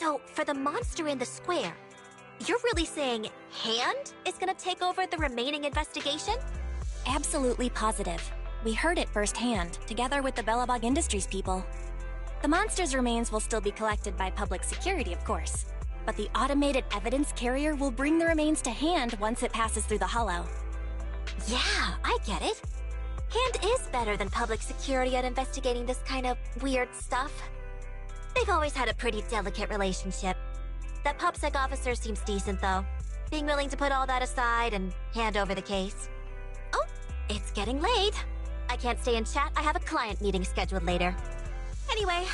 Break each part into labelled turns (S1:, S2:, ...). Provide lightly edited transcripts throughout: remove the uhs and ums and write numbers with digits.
S1: So, for the monster in the square, you're really saying Hand is gonna take over the remaining investigation?
S2: Absolutely positive. We heard it firsthand, together with the Bellabog Industries people. The monster's remains will still be collected by public security, of course. But the automated evidence carrier will bring the remains to Hand once it passes through the hollow.
S1: Yeah, I get it. Hand is better than public security at investigating this kind of weird stuff. They've always had a pretty delicate relationship. That PubSec officer seems decent, though, being willing to put all that aside and hand over the case. Oh, it's getting late. I can't stay and chat. I have a client meeting scheduled later. Anyway,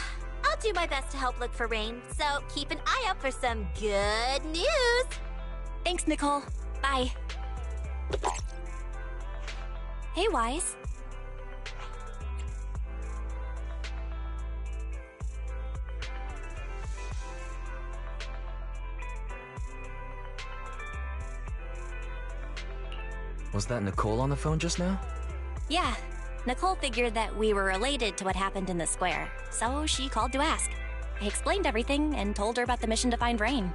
S1: I'll do my best to help look for Rain, so keep an eye out for some good news.
S2: Thanks, Nicole. Bye. Hey, Wise.
S3: Was that Nicole on the phone just now?
S2: Yeah. Nicole figured that we were related to what happened in the square, so she called to ask. I explained everything and told her about the mission to find Rain.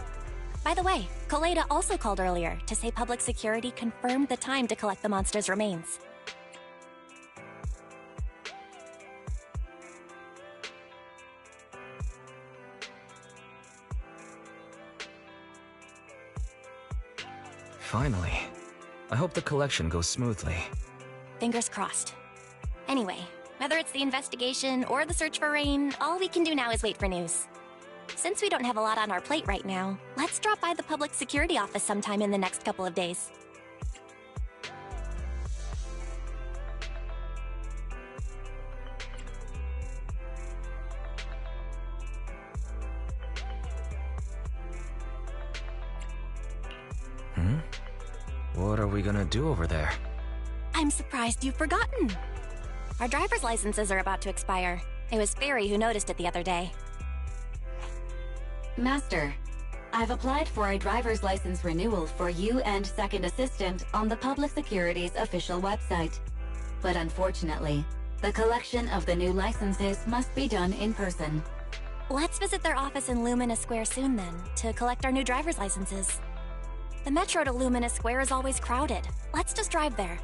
S2: By the way, Koleda also called earlier to say public security confirmed the time to collect the monster's remains.
S3: Finally. I hope the collection goes smoothly.
S2: Fingers crossed. Anyway, whether it's the investigation or the search for Rain, all we can do now is wait for news. Since we don't have a lot on our plate right now, let's drop by the public security office sometime in the next couple of days.
S3: What are we gonna do over there?
S2: I'm surprised you've forgotten. Our driver's licenses are about to expire. It was Fairy who noticed it the other day.
S4: Master, I've applied for a driver's license renewal for you and Second Assistant on the Public Security's official website. But unfortunately, the collection of the new licenses must be done in person.
S2: Let's visit their office in Lumina Square soon then, to collect our new driver's licenses. The metro to Lumina Square is always crowded. Let's just drive there.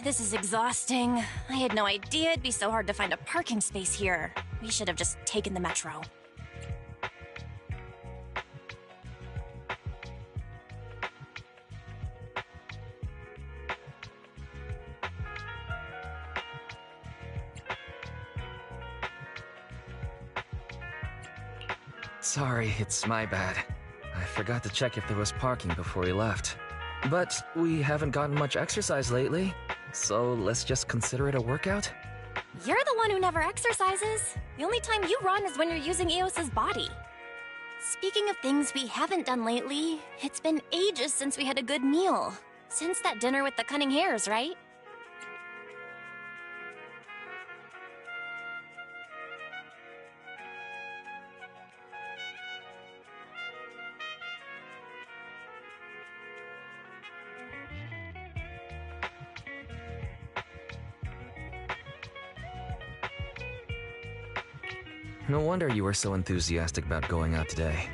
S2: This is exhausting. I had no idea it'd be so hard to find a parking space here. We should have just taken the metro.
S3: Sorry, it's my bad. I forgot to check if there was parking before we left. But we haven't gotten much exercise lately, so let's just consider it a workout?
S2: You're the one who never exercises. The only time you run is when you're using Eos's body. Speaking of things we haven't done lately, it's been ages since we had a good meal. Since that dinner with the cunning hares, right?
S3: No wonder you were so enthusiastic about going out today.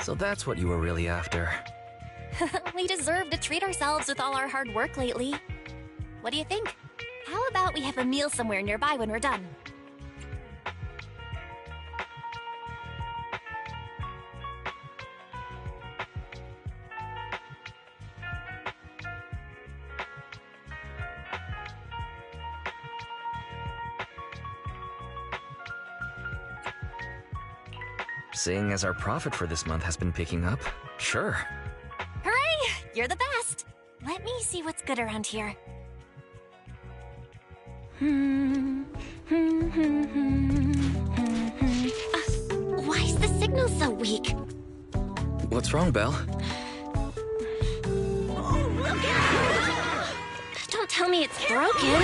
S3: So that's what you were really after.
S2: We deserve to treat ourselves with all our hard work lately. What do you think? How about we have a meal somewhere nearby when we're done?
S3: Seeing as our profit for this month has been picking up, sure.
S2: Hooray! You're the best! Let me see what's good around here. Why is the signal so weak?
S3: What's wrong, Belle?
S2: Don't tell me it's broken.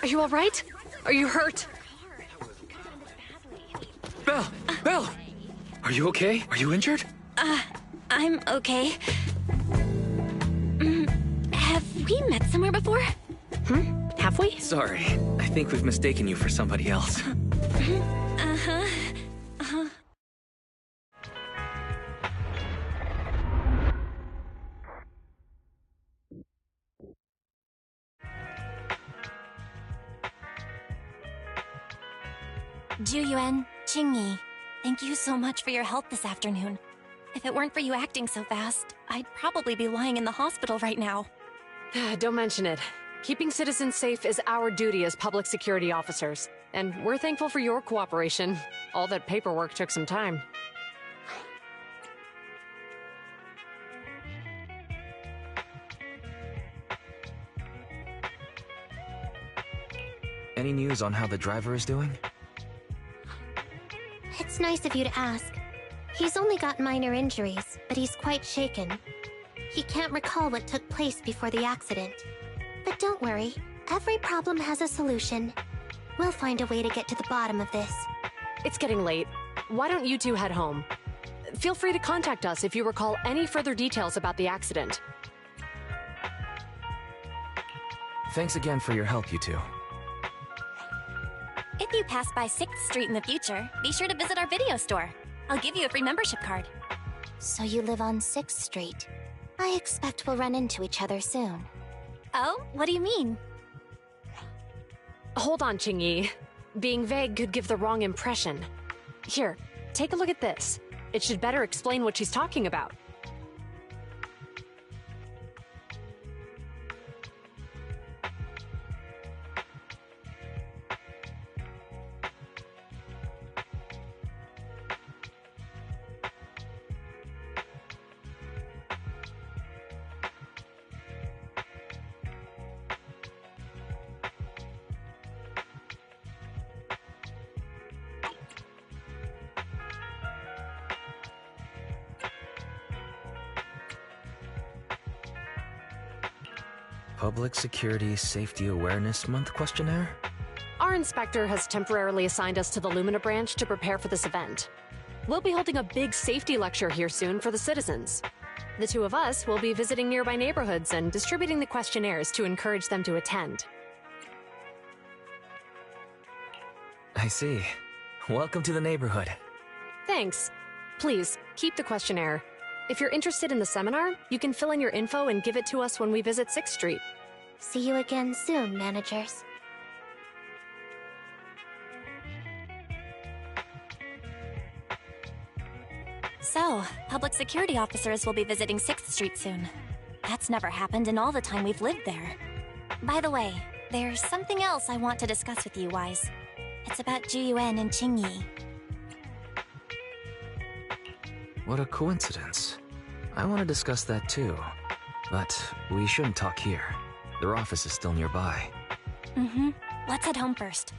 S5: Are you all right? Are you hurt?
S3: Belle! Belle! Are you okay? Are you injured?
S2: I'm okay. Have we met somewhere before?
S5: Have we?
S3: Sorry, I think we've mistaken you for somebody else.
S2: Juyuan, Qingyi, thank you so much for your help this afternoon. If it weren't for you acting so fast, I'd probably be lying in the hospital right now.
S5: Don't mention it. Keeping citizens safe is our duty as public security officers, and we're thankful for your cooperation. All that paperwork took some time.
S3: Any news on how the driver is doing?
S1: It's nice of you to ask. He's only got minor injuries, but he's quite shaken. He can't recall what took place before the accident. But don't worry, every problem has a solution. We'll find a way to get to the bottom of this.
S5: It's getting late. Why don't you two head home? Feel free to contact us if you recall any further details about the accident.
S3: Thanks again for your help, you two.
S2: If you pass by 6th Street in the future, be sure to visit our video store. I'll give you a free membership card.
S1: So you live on 6th Street. I expect we'll run into each other soon.
S2: Oh, what do you mean?
S5: Hold on, Qingyi. Being vague could give the wrong impression. Here, take a look at this. It should better explain what she's talking about.
S3: Public Security Safety Awareness Month questionnaire?
S5: Our inspector has temporarily assigned us to the Lumina branch to prepare for this event. We'll be holding a big safety lecture here soon for the citizens. The two of us will be visiting nearby neighborhoods and distributing the questionnaires to encourage them to attend.
S3: I see. Welcome to the neighborhood.
S5: Thanks. Please, keep the questionnaire. If you're interested in the seminar, you can fill in your info and give it to us when we visit 6th Street.
S1: See you again soon, managers.
S2: So, public security officers will be visiting 6th Street soon. That's never happened in all the time we've lived there. By the way, there's something else I want to discuss with you, Wise. It's about Jiyuan and Qingyi.
S3: What a coincidence. I want to discuss that too. But we shouldn't talk here. Their office is still nearby.
S2: Mm-hmm. Let's head home first.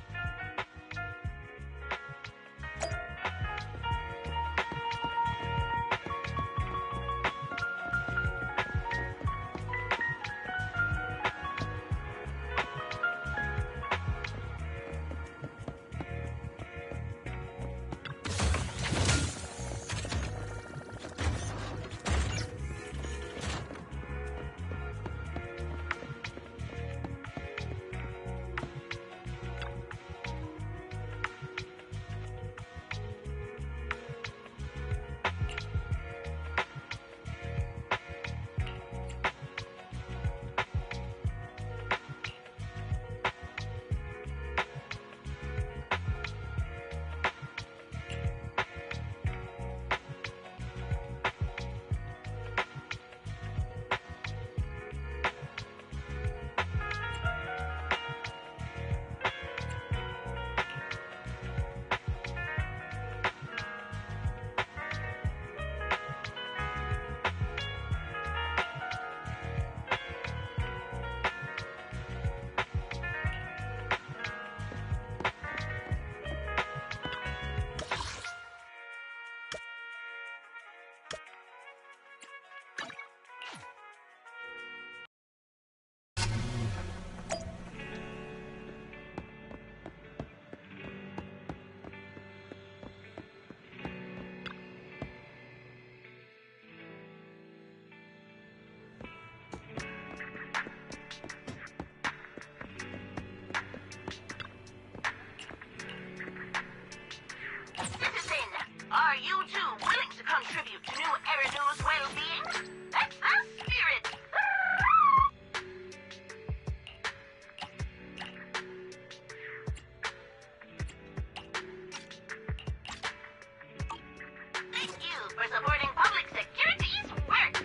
S6: Are you two willing to contribute to New Eridu's well-being? That's the spirit! Thank you for supporting public security's work!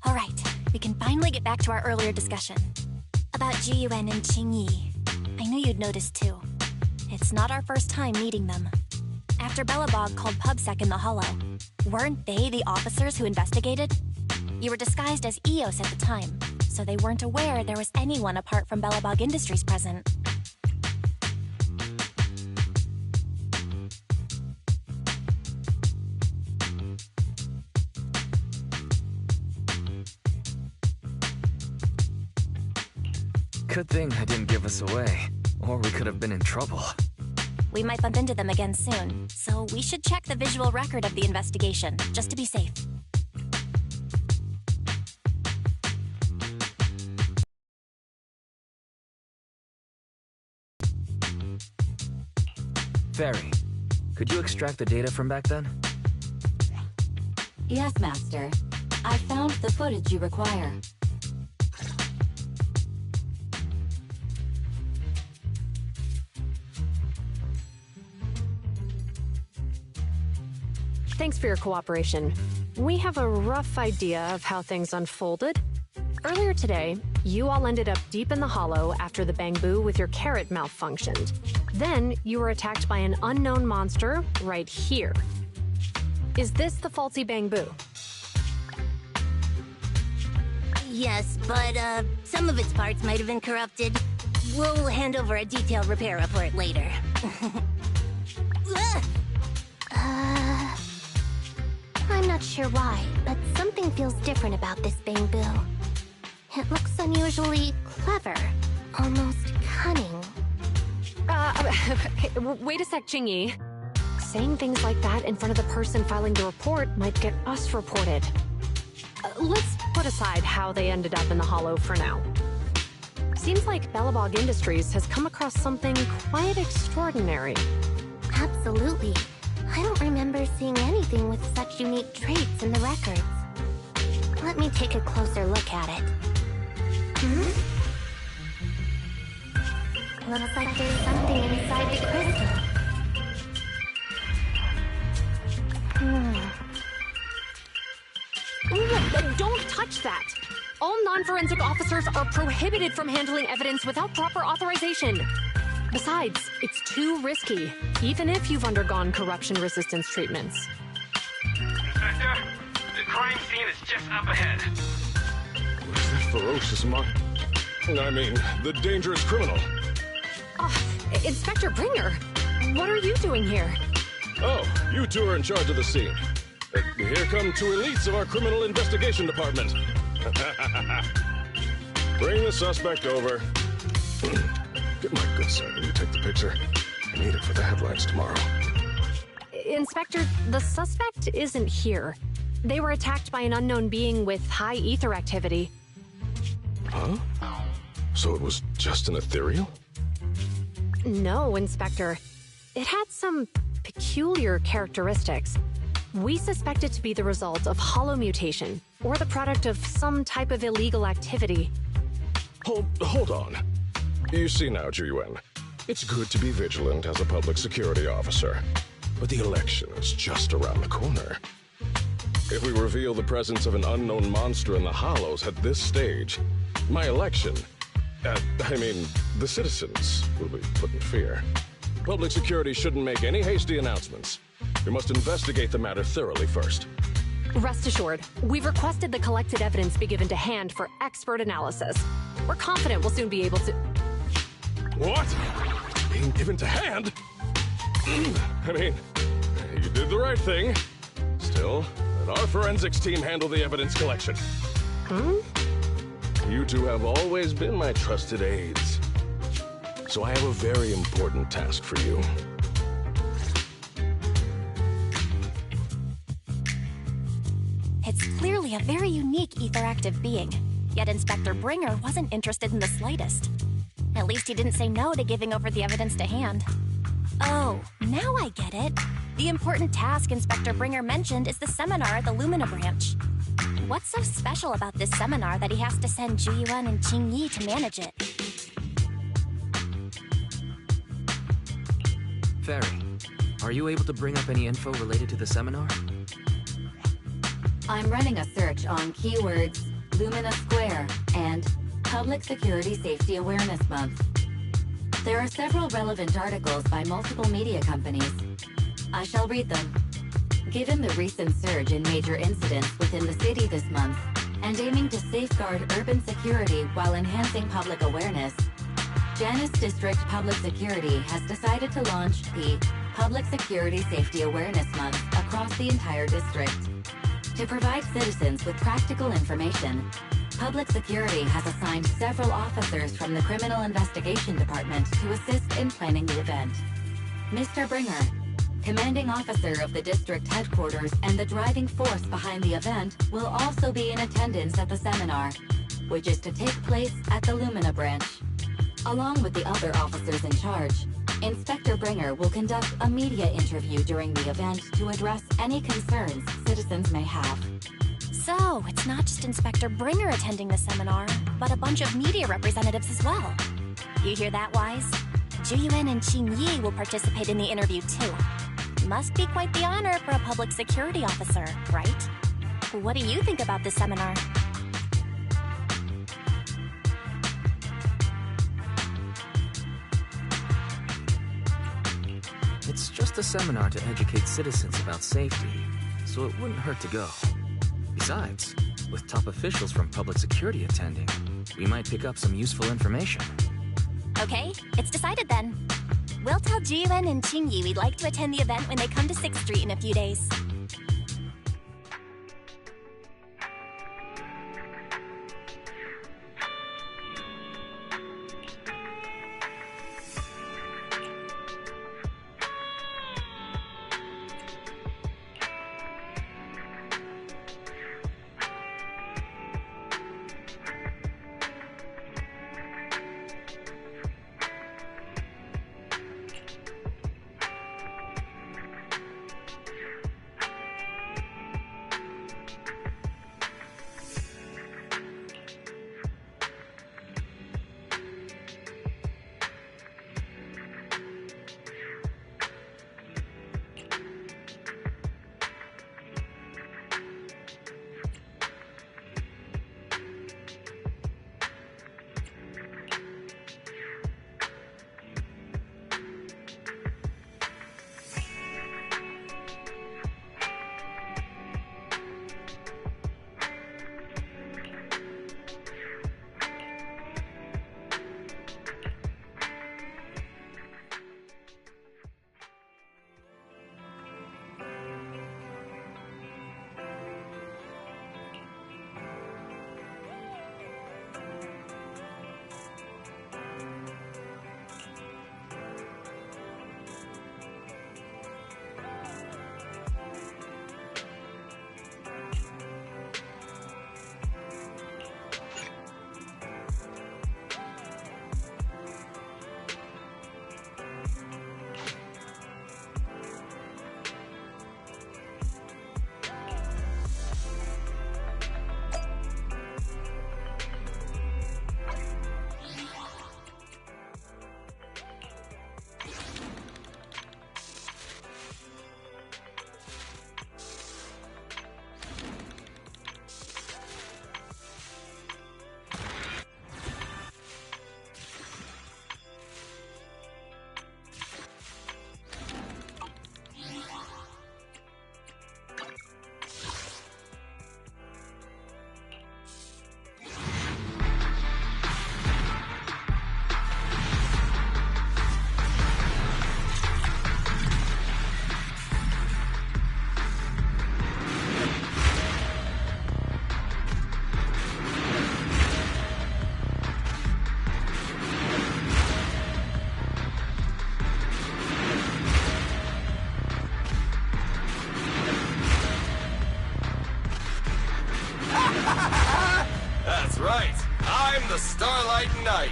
S2: All right, we can finally get back to our earlier discussion. About Jiyuan and Qingyi. I knew you'd noticed too. It's not our first time meeting them. After Bellabog called PubSec in the Hollow, weren't they the officers who investigated? You were disguised as EOS at the time, so they weren't aware there was anyone apart from Bellabog Industries present.
S3: Good thing I didn't give us away, or we could have been in trouble.
S2: We might bump into them again soon, so we should check the visual record of the investigation, just to be safe.
S3: Fairy, could you extract the data from back then?
S4: Yes, Master. I found the footage you require.
S5: Thanks for your cooperation. We have a rough idea of how things unfolded. Earlier today, you all ended up deep in the Hollow after the Bangbu with your carrot malfunctioned. Then, you were attacked by an unknown monster right here. Is this the faulty Bangbu?
S7: Yes, but some of its parts might have been corrupted. We'll hand over a detailed repair report later.
S1: I'm not sure why, but something feels different about this bamboo. It looks unusually clever, almost cunning.
S5: Wait a sec, Jingyi. Saying things like that in front of the person filing the report might get us reported. Let's put aside how they ended up in the Hollow for now. Seems like Bellabog Industries has come across something quite extraordinary.
S1: Absolutely. I don't remember seeing anything with such unique traits in the records. Let me take a closer look at it. Looks like there's something inside the crystal.
S5: Ooh, don't touch that! All non-forensic officers are prohibited from handling evidence without proper authorization. Besides, it's too risky, even if you've undergone corruption resistance treatments.
S8: Inspector, the crime scene is just up ahead.
S9: Where's that ferocious the dangerous criminal?
S5: Inspector Bringer, what are you doing here?
S9: Oh, you two are in charge of the scene. Here come two elites of our criminal investigation department. Bring the suspect over. Get my good side when you take the picture. I need it for the headlines tomorrow.
S5: Inspector, the suspect isn't here. They were attacked by an unknown being with high ether activity.
S9: Huh? So it was just an ethereal?
S5: No, Inspector. It had some peculiar characteristics. We suspect it to be the result of hollow mutation, or the product of some type of illegal activity.
S9: Hold on. You see now, Juyuan, it's good to be vigilant as a public security officer, but the election is just around the corner. If we reveal the presence of an unknown monster in the Hollows at this stage, my election, the citizens will be put in fear. Public security shouldn't make any hasty announcements. We must investigate the matter thoroughly first.
S5: Rest assured, we've requested the collected evidence be given to hand for expert analysis. We're confident we'll soon be able to...
S9: What? Being given to hand? You did the right thing. Still, let our forensics team handle the evidence collection. You two have always been my trusted aides. So I have a very important task for you.
S2: It's clearly a very unique etheractive being, yet Inspector Bringer wasn't interested in the slightest. At least he didn't say no to giving over the evidence to hand. Oh, now I get it. The important task Inspector Bringer mentioned is the seminar at the Lumina branch. What's so special about this seminar that he has to send Juyuan and Qingyi to manage it?
S3: Fairy, are you able to bring up any info related to the seminar?
S4: I'm running a search on keywords Lumina Square and Public Security Safety Awareness Month. There are several relevant articles by multiple media companies. I shall read them. Given the recent surge in major incidents within the city this month, and aiming to safeguard urban security while enhancing public awareness, Janus District Public Security has decided to launch the Public Security Safety Awareness Month across the entire district. To provide citizens with practical information, Public Security has assigned several officers from the Criminal Investigation Department to assist in planning the event. Mr. Bringer, commanding officer of the district headquarters and the driving force behind the event, will also be in attendance at the seminar, which is to take place at the Lumina branch. Along with the other officers in charge, Inspector Bringer will conduct a media interview during the event to address any concerns citizens may have.
S2: So, it's not just Inspector Bringer attending the seminar, but a bunch of media representatives as well. You hear that, Wise? Juyuan and Qingyi will participate in the interview too. Must be quite the honor for a public security officer, right? What do you think about this seminar?
S3: It's just a seminar to educate citizens about safety, so it wouldn't hurt to go. Besides, with top officials from public security attending, we might pick up some useful information.
S2: Okay, it's decided then. We'll tell Jiyuan and Qingyi we'd like to attend the event when they come to 6th Street in a few days.
S10: That's right. I'm the Starlight Knight.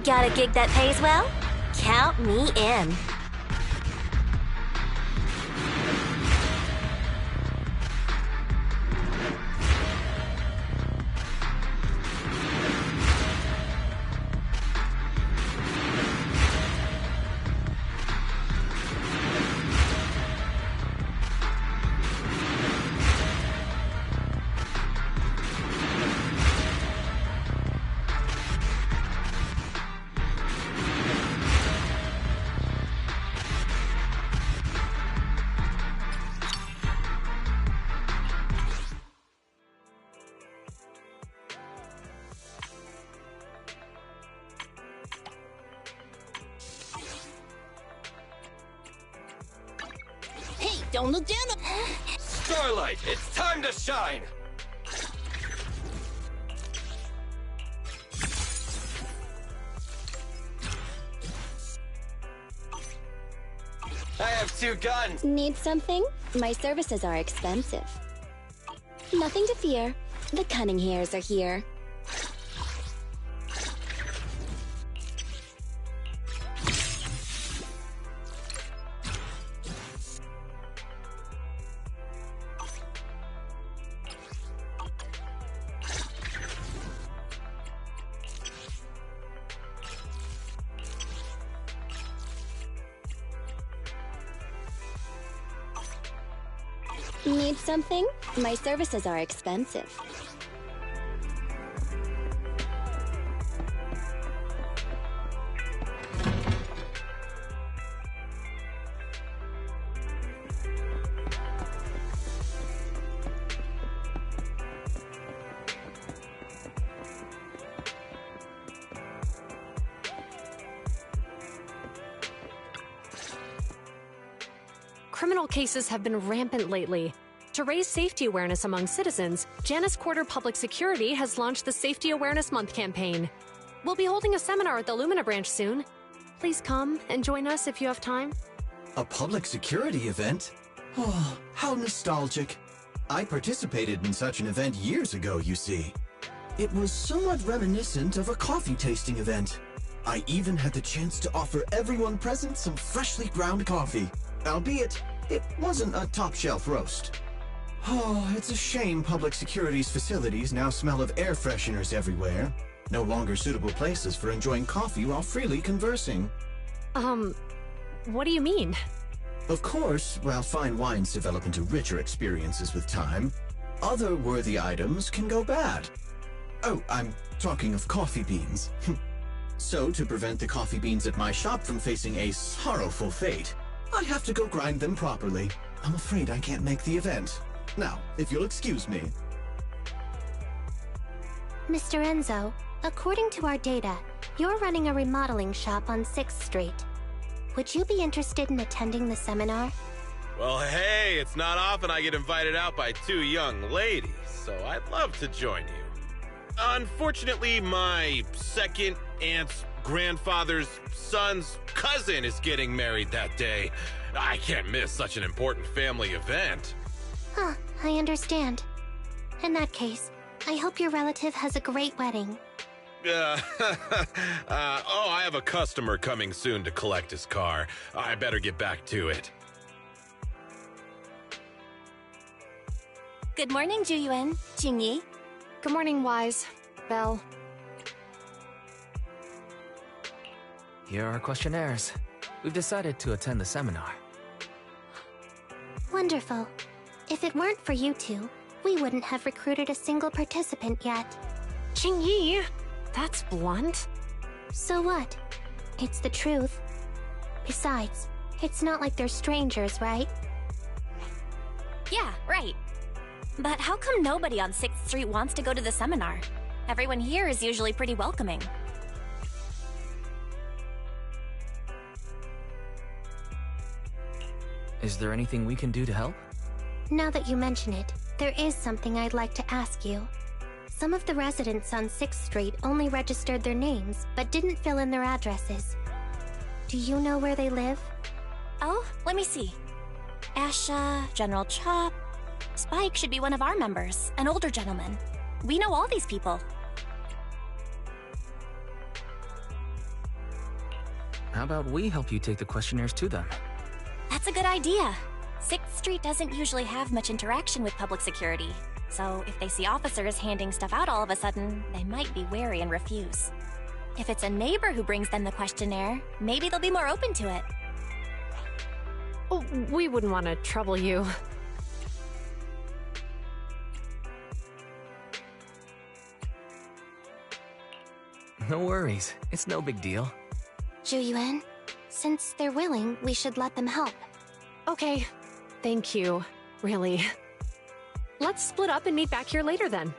S1: Got a gig that pays well? Count me in.
S7: Don't look down.
S10: Starlight, it's time to shine! I have 2 guns!
S2: Need something? My services are expensive. Nothing to fear. The cunning hairs are here. Need something? My services are expensive.
S5: Criminal cases have been rampant lately. To raise safety awareness among citizens, Janus Quarter Public Security has launched the Safety Awareness Month campaign. We'll be holding a seminar at the Lumina branch soon. Please come and join us if you have time.
S11: A public security event? Oh, how nostalgic. I participated in such an event years ago, you see. It was somewhat reminiscent of a coffee tasting event. I even had the chance to offer everyone present some freshly ground coffee, albeit it wasn't a top-shelf roast. Oh, it's a shame public security's facilities now smell of air fresheners everywhere. No longer suitable places for enjoying coffee while freely conversing.
S5: What do you mean?
S11: Of course, while fine wines develop into richer experiences with time, other worthy items can go bad. Oh, I'm talking of coffee beans. So, to prevent the coffee beans at my shop from facing a sorrowful fate, I have to go grind them properly. I'm afraid I can't make the event. Now, if you'll excuse me.
S1: Mr. Enzo, according to our data, you're running a remodeling shop on 6th Street. Would you be interested in attending the seminar?
S10: Well, hey, it's not often I get invited out by 2 young ladies, so I'd love to join you. Unfortunately, my second aunt's grandfather's son's cousin is getting married that day. I can't miss such an important family event.
S1: Huh, I understand. In that case, I hope your relative has a great wedding.
S10: I have a customer coming soon to collect his car. I better get back to it.
S2: Good morning, Juyuan, Jingyi.
S5: Good morning, Wise. Belle.
S3: Here are our questionnaires. We've decided to attend the seminar.
S1: Wonderful. If it weren't for you two, we wouldn't have recruited a single participant yet.
S5: Jingyi, that's blunt.
S1: So what? It's the truth. Besides, it's not like they're strangers, right?
S2: Yeah, right. But how come nobody on 6th Street wants to go to the seminar? Everyone here is usually pretty welcoming.
S3: Is there anything we can do to help?
S1: Now that you mention it, there is something I'd like to ask you. Some of the residents on 6th Street only registered their names, but didn't fill in their addresses. Do you know where they live?
S2: Oh, let me see. Asha, General Chop. Spike should be one of our members, an older gentleman. We know all these people.
S3: How about we help you take the questionnaires to them?
S2: That's a good idea. 6th Street doesn't usually have much interaction with public security, so if they see officers handing stuff out all of a sudden, they might be wary and refuse. If it's a neighbor who brings them the questionnaire, maybe they'll be more open to it.
S5: Oh, we wouldn't want to trouble you.
S3: No worries. It's no big deal.
S1: Juyuan, since they're willing, we should let them help.
S5: Okay. Thank you. Really. Let's split up and meet back here later then.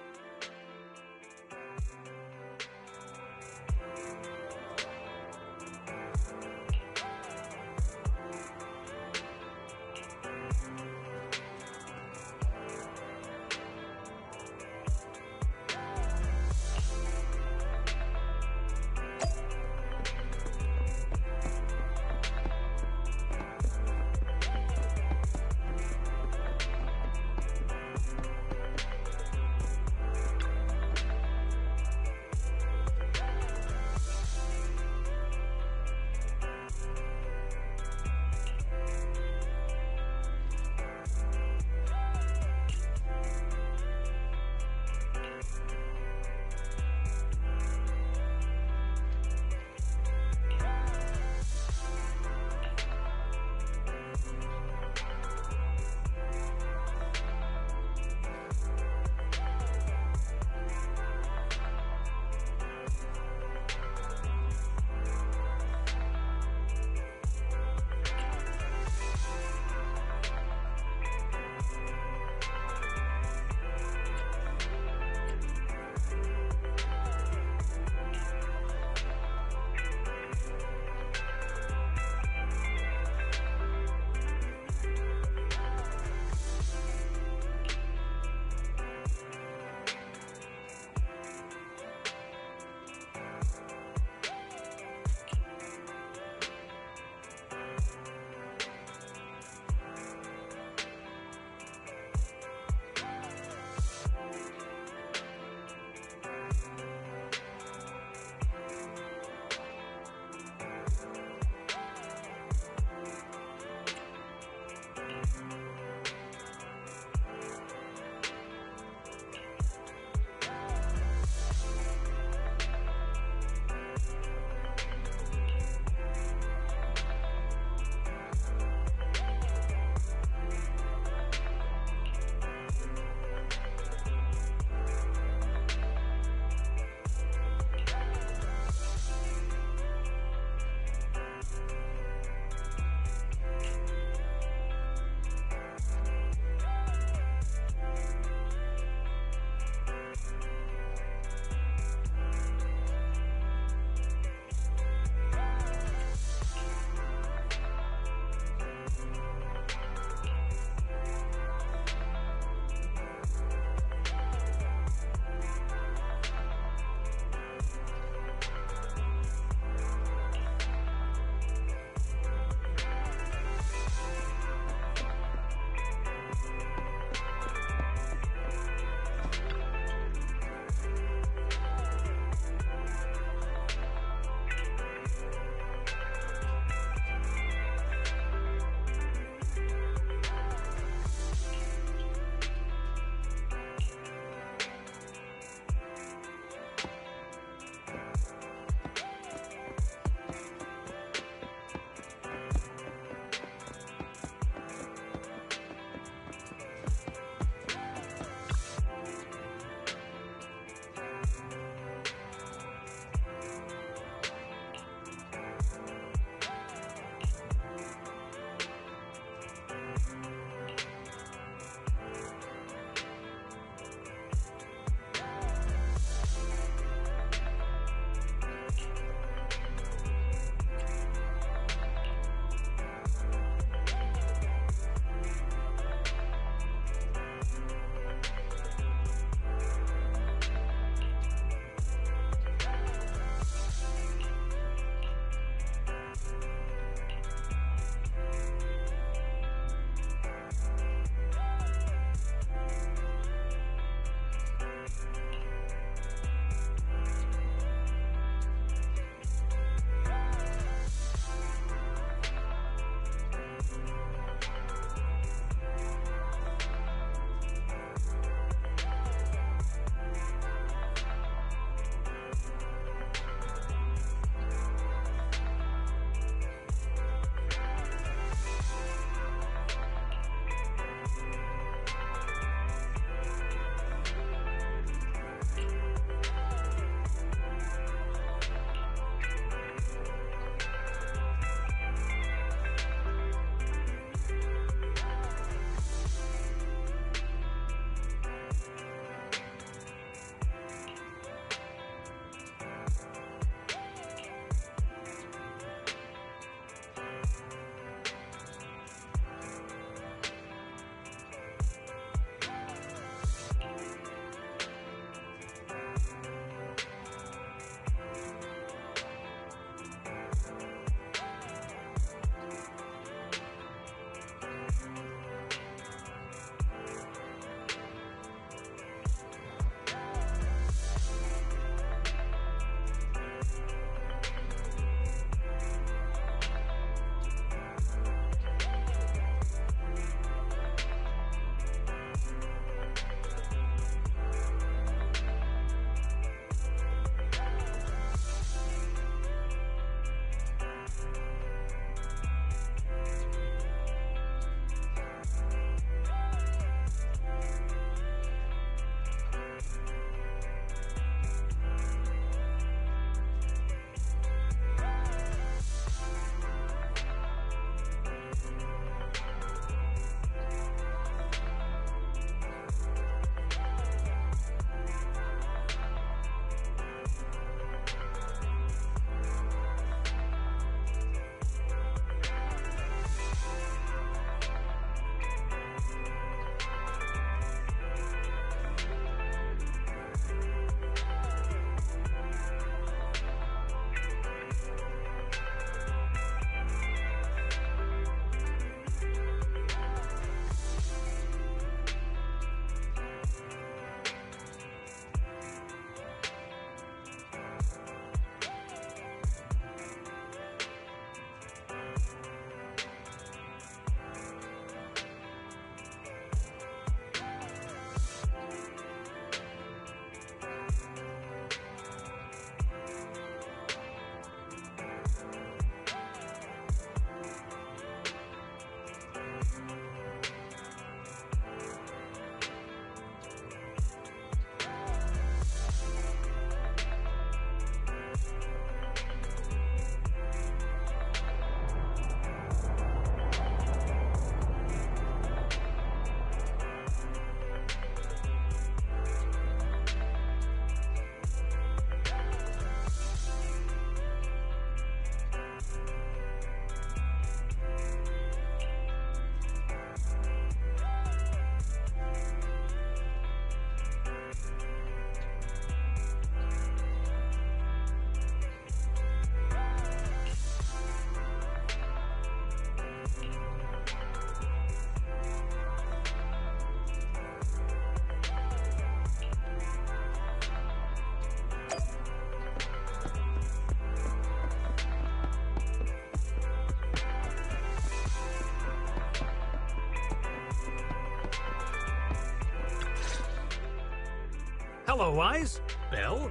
S12: Hello, Wise. Belle?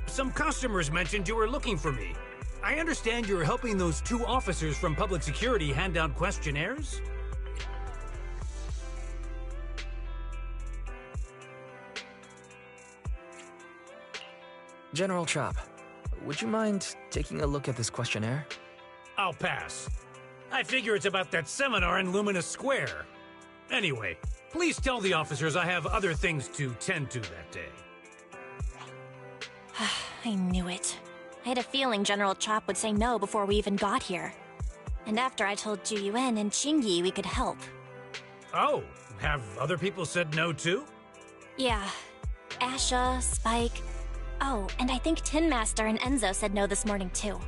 S12: Some customers mentioned you were looking for me. I understand you're helping those 2 officers from public security hand out questionnaires?
S3: General Chop, would you mind taking a look at this questionnaire?
S12: I'll pass. I figure it's about that seminar in Luminous Square. Anyway, please tell the officers I have other things to tend to that day.
S2: I knew it. I had a feeling General Chop would say no before we even got here. And after I told Ju Yuen and Qingyi we could help.
S12: Oh, have other people said no too?
S2: Yeah. Asha, Spike. Oh, and I think Tin Master and Enzo said no this morning too.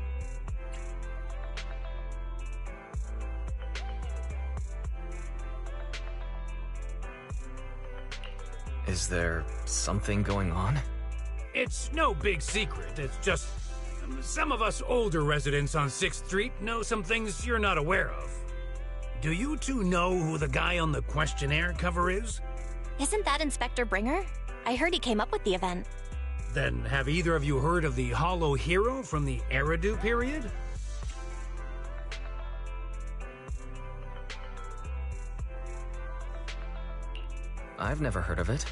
S3: Is there something going on?
S12: It's no big secret. It's just some of us older residents on 6th Street know some things you're not aware of. Do you 2 know who the guy on the questionnaire cover is?
S2: Isn't that Inspector Bringer? I heard he came up with the event.
S12: Then have either of you heard of the Hollow Hero from the Eridu period?
S3: I've never heard of it.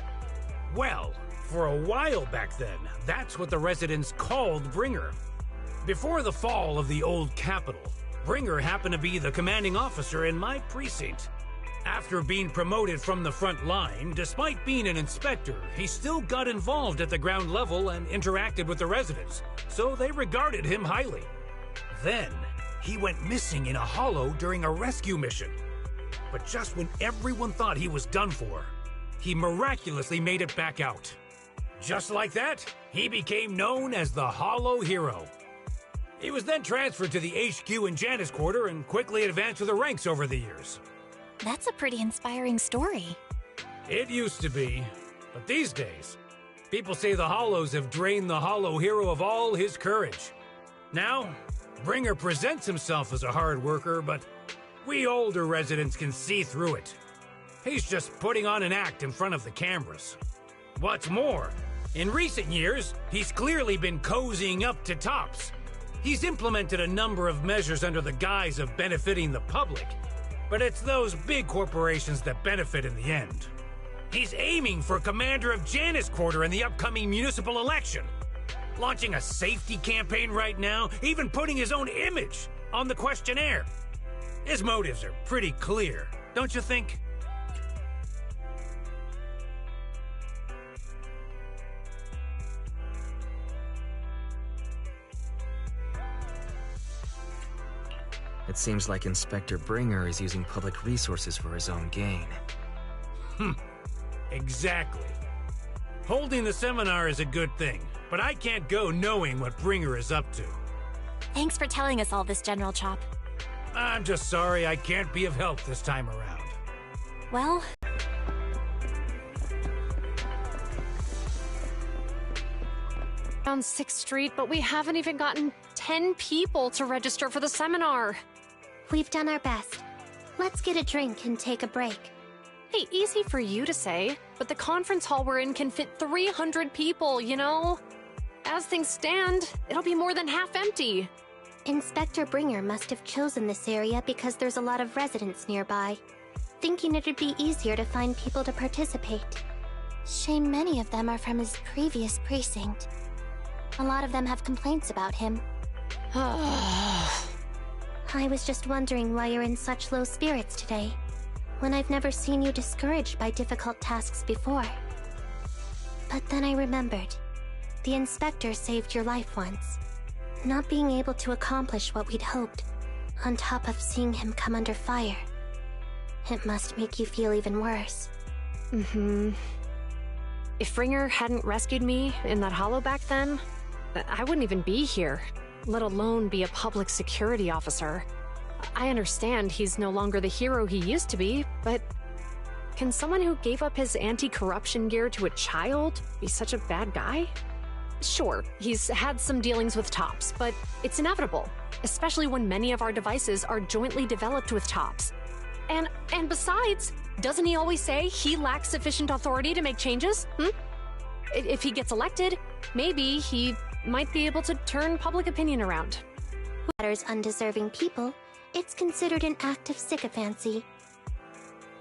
S12: Well, for a while back then, that's what the residents called Bringer. Before the fall of the old capital, Bringer happened to be the commanding officer in my precinct. After being promoted from the front line, despite being an inspector, he still got involved at the ground level and interacted with the residents, so they regarded him highly. Then, he went missing in a hollow during a rescue mission. But just when everyone thought he was done for, he miraculously made it back out. Just like that, he became known as the Hollow Hero. He was then transferred to the HQ in Janus Quarter and quickly advanced through the ranks over the years.
S2: That's a pretty inspiring story.
S12: It used to be, but these days, people say the Hollows have drained the Hollow Hero of all his courage. Now, Bringer presents himself as a hard worker, but we older residents can see through it. He's just putting on an act in front of the cameras. What's more, in recent years, he's clearly been cozying up to Tops. He's implemented a number of measures under the guise of benefiting the public, but it's those big corporations that benefit in the end. He's aiming for commander of Janus Quarter in the upcoming municipal election, launching a safety campaign right now, even putting his own image on the questionnaire. His motives are pretty clear, don't you think?
S3: It seems like Inspector Bringer is using public resources for his own gain.
S12: Exactly. Holding the seminar is a good thing, but I can't go knowing what Bringer is up to.
S2: Thanks for telling us all this, General Chop.
S12: I'm just sorry I can't be of help this time around.
S2: Well...
S5: on 6th Street, but we haven't even gotten 10 people to register for the seminar.
S1: We've done our best. Let's get a drink and take a break.
S5: Hey, easy for you to say, but the conference hall we're in can fit 300 people, you know? As things stand, it'll be more than half empty.
S1: Inspector Bringer must have chosen this area because there's a lot of residents nearby, thinking it'd be easier to find people to participate. Shame many of them are from his previous precinct. A lot of them have complaints about him. I was just wondering why you're in such low spirits today, when I've never seen you discouraged by difficult tasks before. But then I remembered. The inspector saved your life once. Not being able to accomplish what we'd hoped, on top of seeing him come under fire. It must make you feel even worse.
S5: If Bringer hadn't rescued me in that hollow back then, I wouldn't even be here, let alone be a public security officer. I understand he's no longer the hero he used to be, but can someone who gave up his anti-corruption gear to a child be such a bad guy? Sure, he's had some dealings with Tops, but it's inevitable, especially when many of our devices are jointly developed with Tops. And besides, doesn't he always say he lacks sufficient authority to make changes? If he gets elected, maybe he might be able to turn public opinion around.
S1: Matters undeserving people, it's considered an act of sycophancy.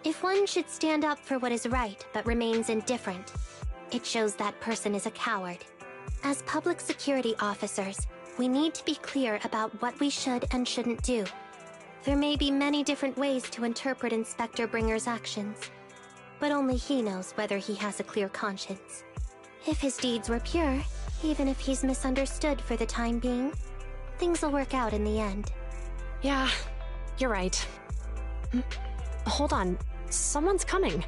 S1: If one should stand up for what is right but remains indifferent, it shows that person is a coward. As public security officers, we need to be clear about what we should and shouldn't do. There may be many different ways to interpret Inspector Bringer's actions, but only he knows whether he has a clear conscience. If his deeds were pure, even if he's misunderstood for the time being, things will work out in the end.
S5: Yeah, you're right. Hold on, someone's coming.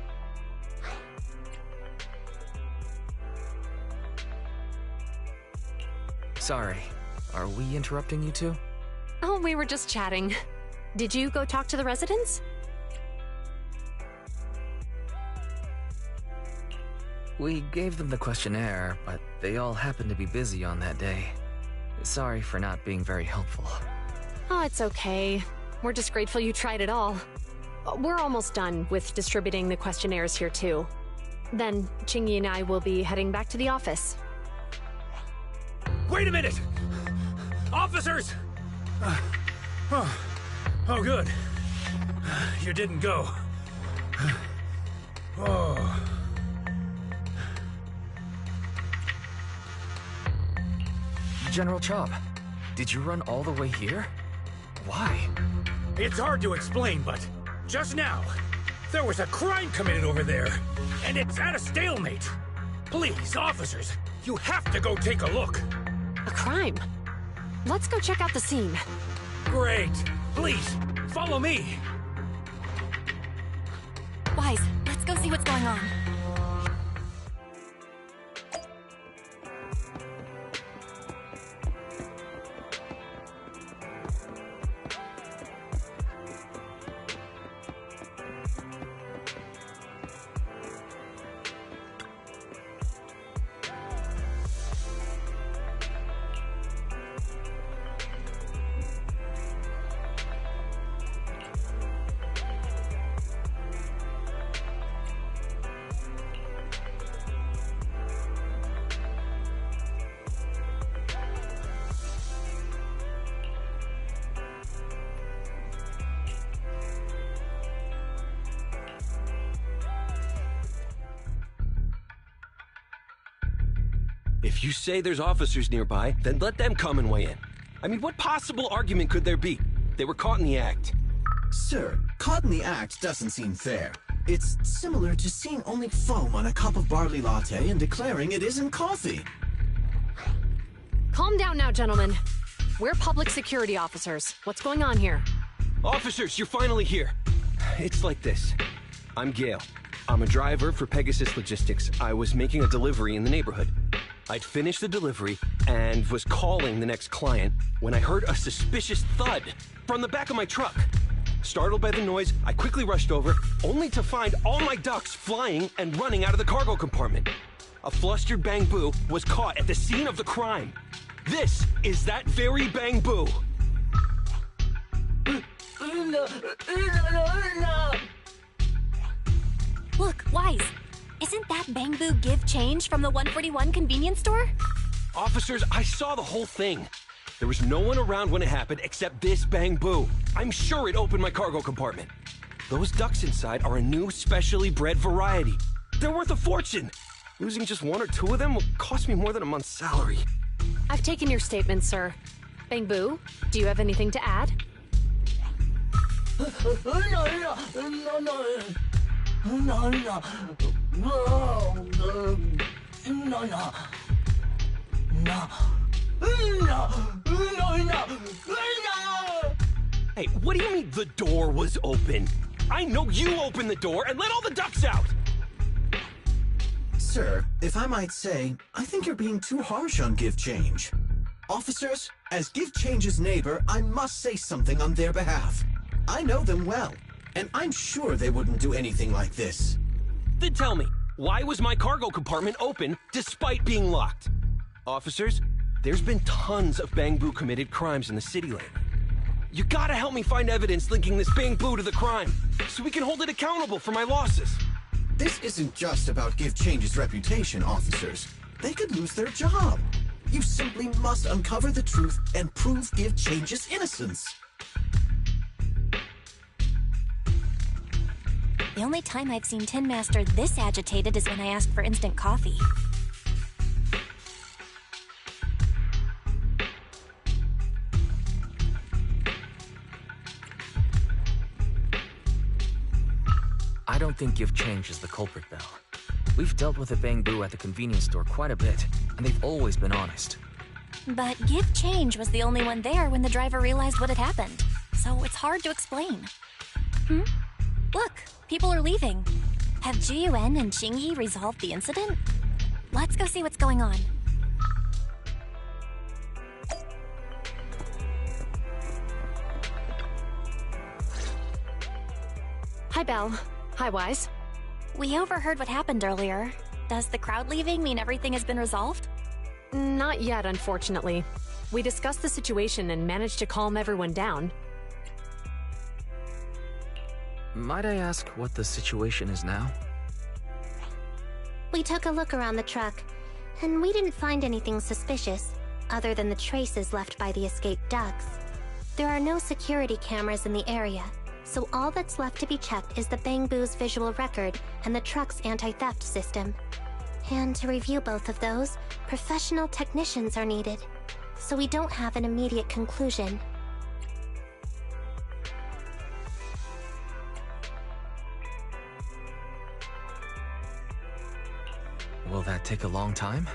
S3: Sorry, are we interrupting you two?
S5: Oh, we were just chatting. Did you go talk to the residents?
S3: We gave them the questionnaire, but they all happened to be busy on that day. Sorry for not being very helpful.
S5: Oh, it's okay. We're just grateful you tried it all. We're almost done with distributing the questionnaires here, too. Then, Chingy and I will be heading back to the office.
S12: Wait a minute! Officers! Oh, good. You didn't go. Oh.
S3: General Chop, did you run all the way here? Why?
S12: It's hard to explain, but just now, there was a crime committed over there, and it's at a stalemate. Please, officers, you have to go take a look.
S5: A crime? Let's go check out the scene.
S12: Great. Please, follow me.
S2: Wise, let's go see what's going on.
S13: If you say there's officers nearby, then let them come and weigh in. I mean, what possible argument could there be? They were caught in the act.
S11: Sir, caught in the act doesn't seem fair. It's similar to seeing only foam on a cup of barley latte and declaring it isn't coffee.
S5: Calm down now, gentlemen. We're public security officers. What's going on here?
S13: Officers, you're finally here. It's like this. I'm Gale. I'm a driver for Pegasus Logistics. I was making a delivery in the neighborhood. I'd finished the delivery and was calling the next client when I heard a suspicious thud from the back of my truck. Startled by the noise, I quickly rushed over, only to find all my ducks flying and running out of the cargo compartment. A flustered Bang Boo was caught at the scene of the crime. This is that very Bang Boo.
S2: Look, Wise. Isn't that Bang Boo give change from the 141 convenience store?
S13: Officers, I saw the whole thing. There was no one around when it happened except this Bang Boo. I'm sure it opened my cargo compartment. Those ducks inside are a new specially bred variety. They're worth a fortune. Losing just one or two of them will cost me more than a month's salary.
S5: I've taken your statement, sir. Bang Boo, do you have anything to add?
S13: Hey, what do you mean the door was open? I know you opened the door and let all the ducks out!
S11: Sir, if I might say, I think you're being too harsh on Give Change. Officers, as Give Change's neighbor, I must say something on their behalf. I know them well, and I'm sure they wouldn't do anything like this.
S13: Then tell me, why was my cargo compartment open despite being locked? Officers, there's been tons of Bang Boo committed crimes in the city lately. You gotta help me find evidence linking this Bang Boo to the crime, so we can hold it accountable for my losses.
S11: This isn't just about Give Change's reputation, officers. They could lose their job. You simply must uncover the truth and prove Give Change's innocence.
S2: The only time I've seen Tin Master this agitated is when I asked for instant coffee.
S3: I don't think Give Change is the culprit, Belle. We've dealt with the Bang Boo at the convenience store quite a bit, and they've always been honest.
S2: But Give Change was the only one there when the driver realized what had happened, so it's hard to explain. Look, people are leaving. Have Jiyuan and Qingyi resolved the incident? Let's go see what's going on.
S5: Hi, Belle. Hi, Wise.
S2: We overheard what happened earlier. Does the crowd leaving mean everything has been resolved?
S5: Not yet, unfortunately. We discussed the situation and managed to calm everyone down.
S3: Might I ask what the situation is now?
S1: We took a look around the truck, and we didn't find anything suspicious, other than the traces left by the escaped ducks. There are no security cameras in the area, so all that's left to be checked is the Bang Boo's visual record and the truck's anti-theft system. And to review both of those, professional technicians are needed, so we don't have an immediate conclusion.
S3: Will that take a long time?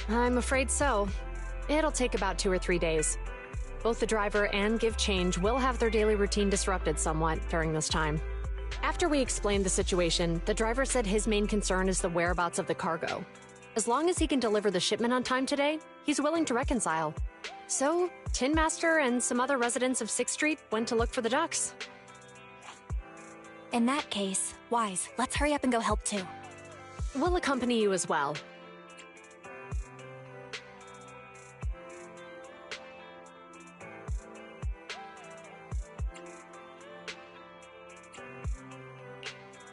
S5: I'm afraid so. It'll take about 2 or 3 days. Both the driver and Give Change will have their daily routine disrupted somewhat during this time. After we explained the situation, the driver said his main concern is the whereabouts of the cargo. As long as he can deliver the shipment on time today, he's willing to reconcile. So, Tin Master and some other residents of 6th Street went to look for the ducks.
S2: In that case, Wise, let's hurry up and go help too.
S5: We'll accompany you as well.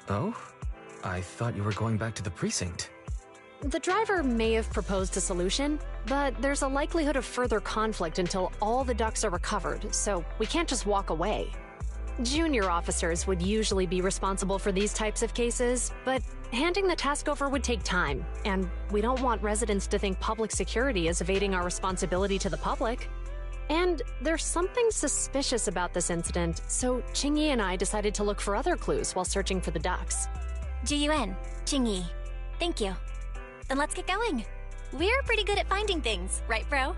S3: Oh? I thought you were going back to the precinct.
S5: The driver may have proposed a solution, but there's a likelihood of further conflict until all the ducks are recovered, so we can't just walk away. Junior officers would usually be responsible for these types of cases, but handing the task over would take time, and we don't want residents to think public security is evading our responsibility to the public. And there's something suspicious about this incident, so Qingyi and I decided to look for other clues while searching for the ducks.
S2: Jiyuan, Qingyi, thank you. Then let's get going. We're pretty good at finding things, right, bro?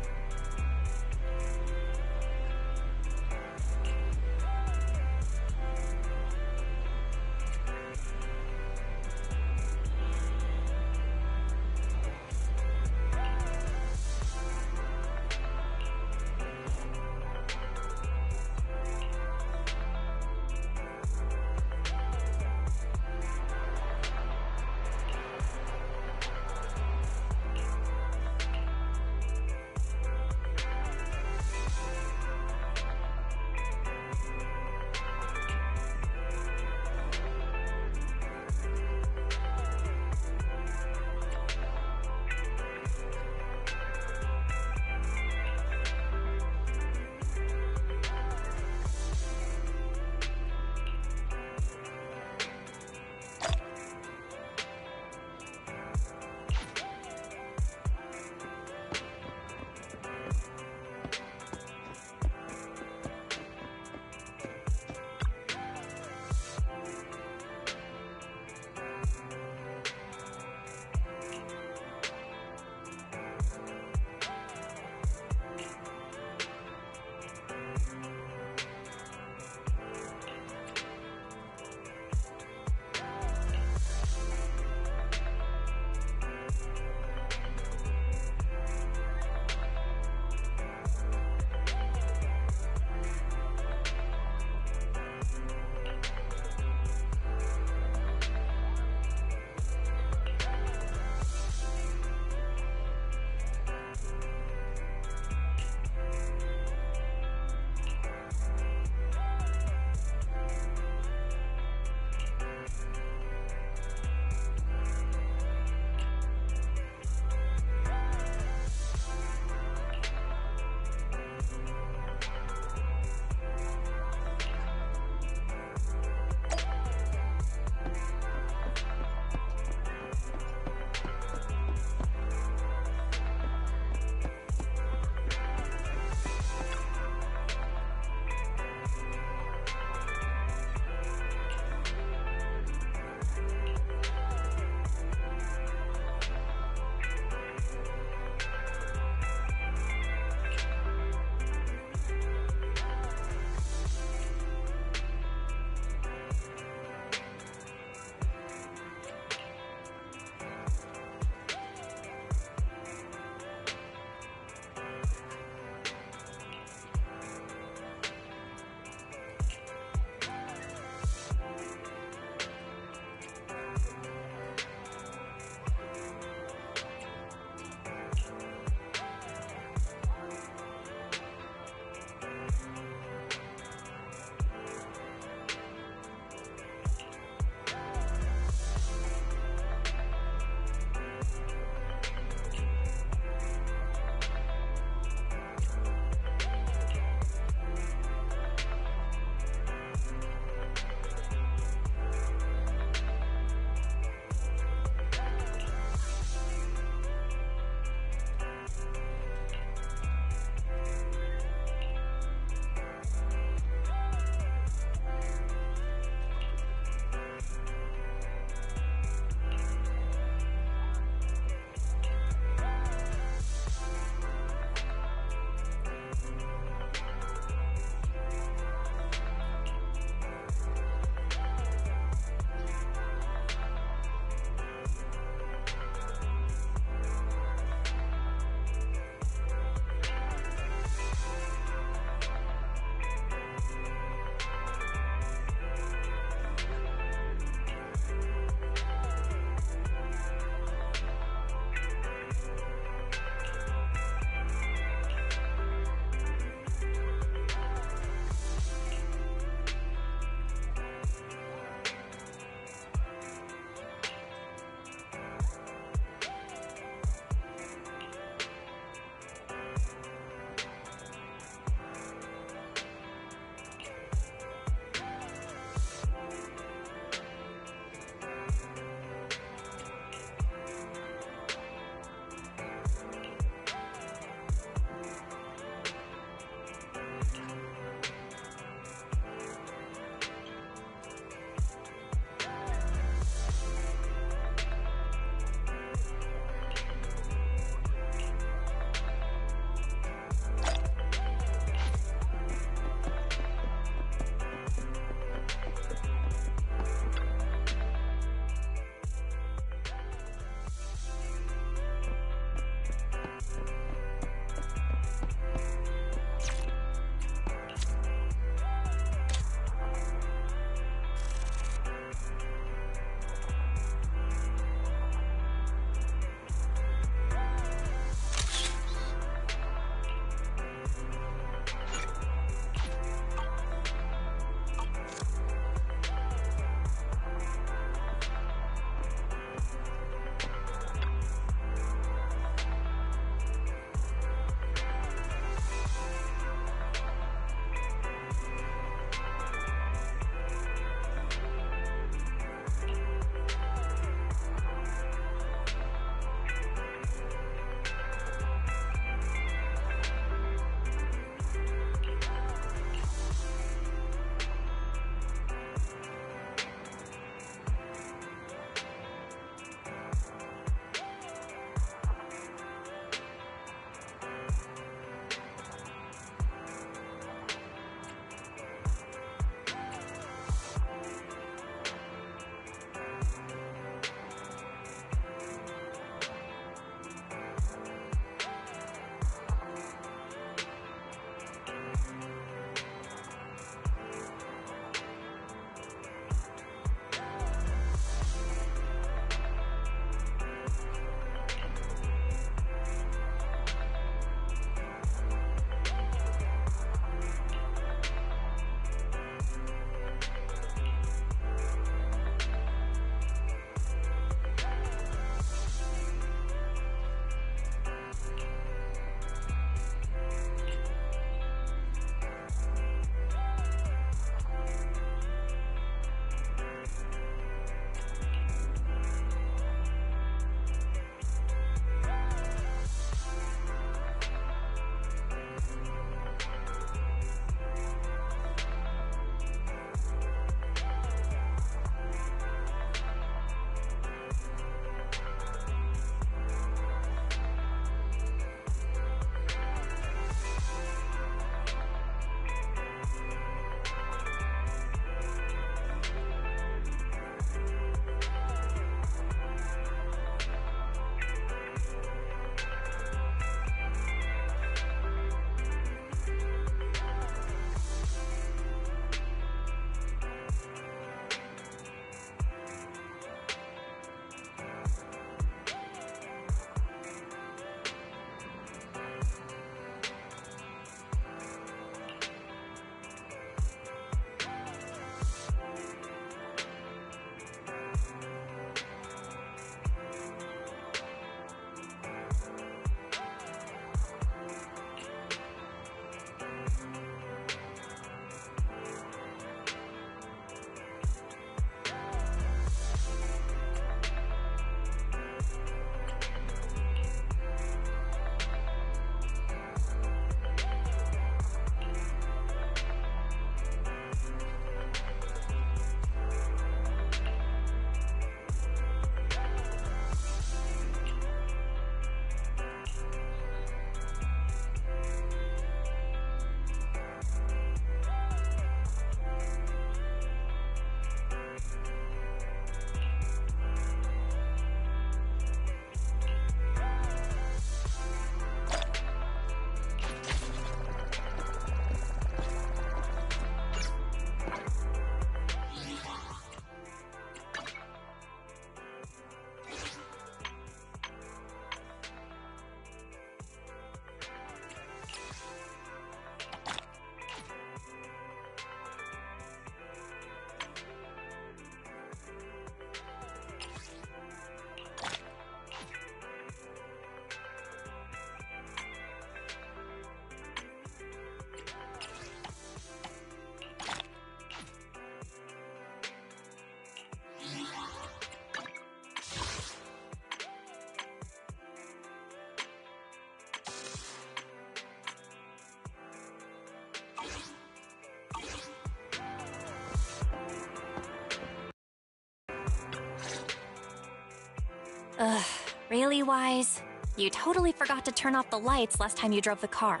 S2: Ugh, really, Wise? You totally forgot to turn off the lights last time you drove the car.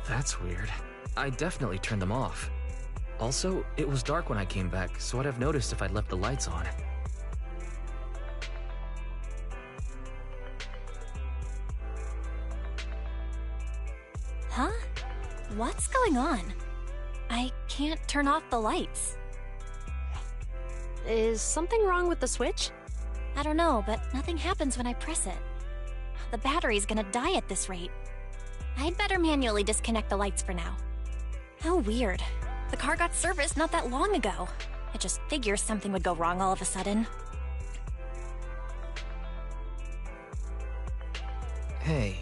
S3: That's weird. I definitely turned them off. Also, it was dark when I came back, so I'd have noticed if I'd left the lights on.
S2: Huh? What's going on? I can't turn off the lights.
S5: Is something wrong with the switch?
S2: I don't know, but nothing happens when I press it. The battery's gonna die at this rate. I'd better manually disconnect the lights for now. How weird. The car got serviced not that long ago. I just figured something would go wrong all of a sudden.
S3: Hey,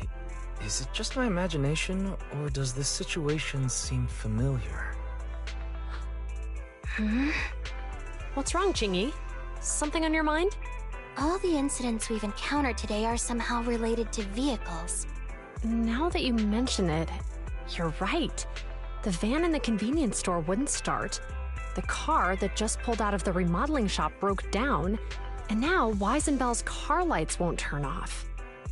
S3: is it just my imagination, or does this situation seem familiar?
S5: What's wrong, Chingy? Something on your mind?
S1: All the incidents we've encountered today are somehow related to vehicles.
S5: Now that you mention it, you're right. The van in the convenience store wouldn't start. The car that just pulled out of the remodeling shop broke down. And now Wise and Bell's car lights won't turn off.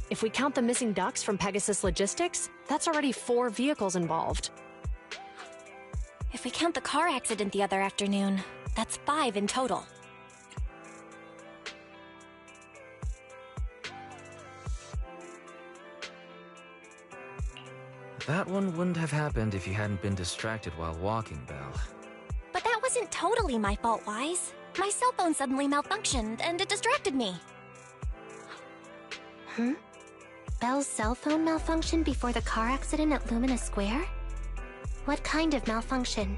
S5: If we count the missing ducks from Pegasus Logistics, that's already 4 vehicles involved.
S2: If we count the car accident the other afternoon, that's 5 in total.
S3: That one wouldn't have happened if you hadn't been distracted while walking, Belle.
S2: But that wasn't totally my fault, Wise. My cell phone suddenly malfunctioned, and it distracted me.
S1: Belle's cell phone malfunctioned before the car accident at Lumina Square? What kind of malfunction?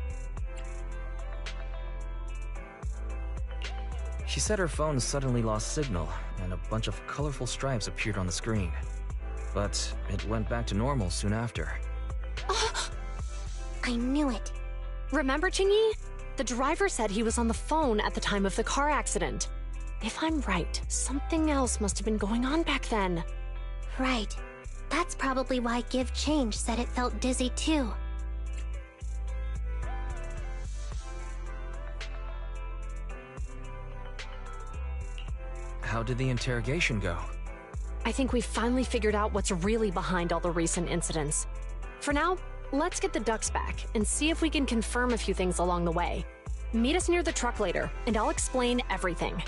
S3: She said her phone suddenly lost signal, and a bunch of colorful stripes appeared on the screen. But it went back to normal soon after.
S1: I knew it.
S5: Remember, Chingy? The driver said he was on the phone at the time of the car accident. If I'm right, something else must have been going on back then.
S1: Right. That's probably why Give Change said it felt dizzy too.
S3: How did the interrogation go?
S5: I think we finally figured out what's really behind all the recent incidents. For now, let's get the ducks back and see if we can confirm a few things along the way. Meet us near the truck later, and I'll explain everything.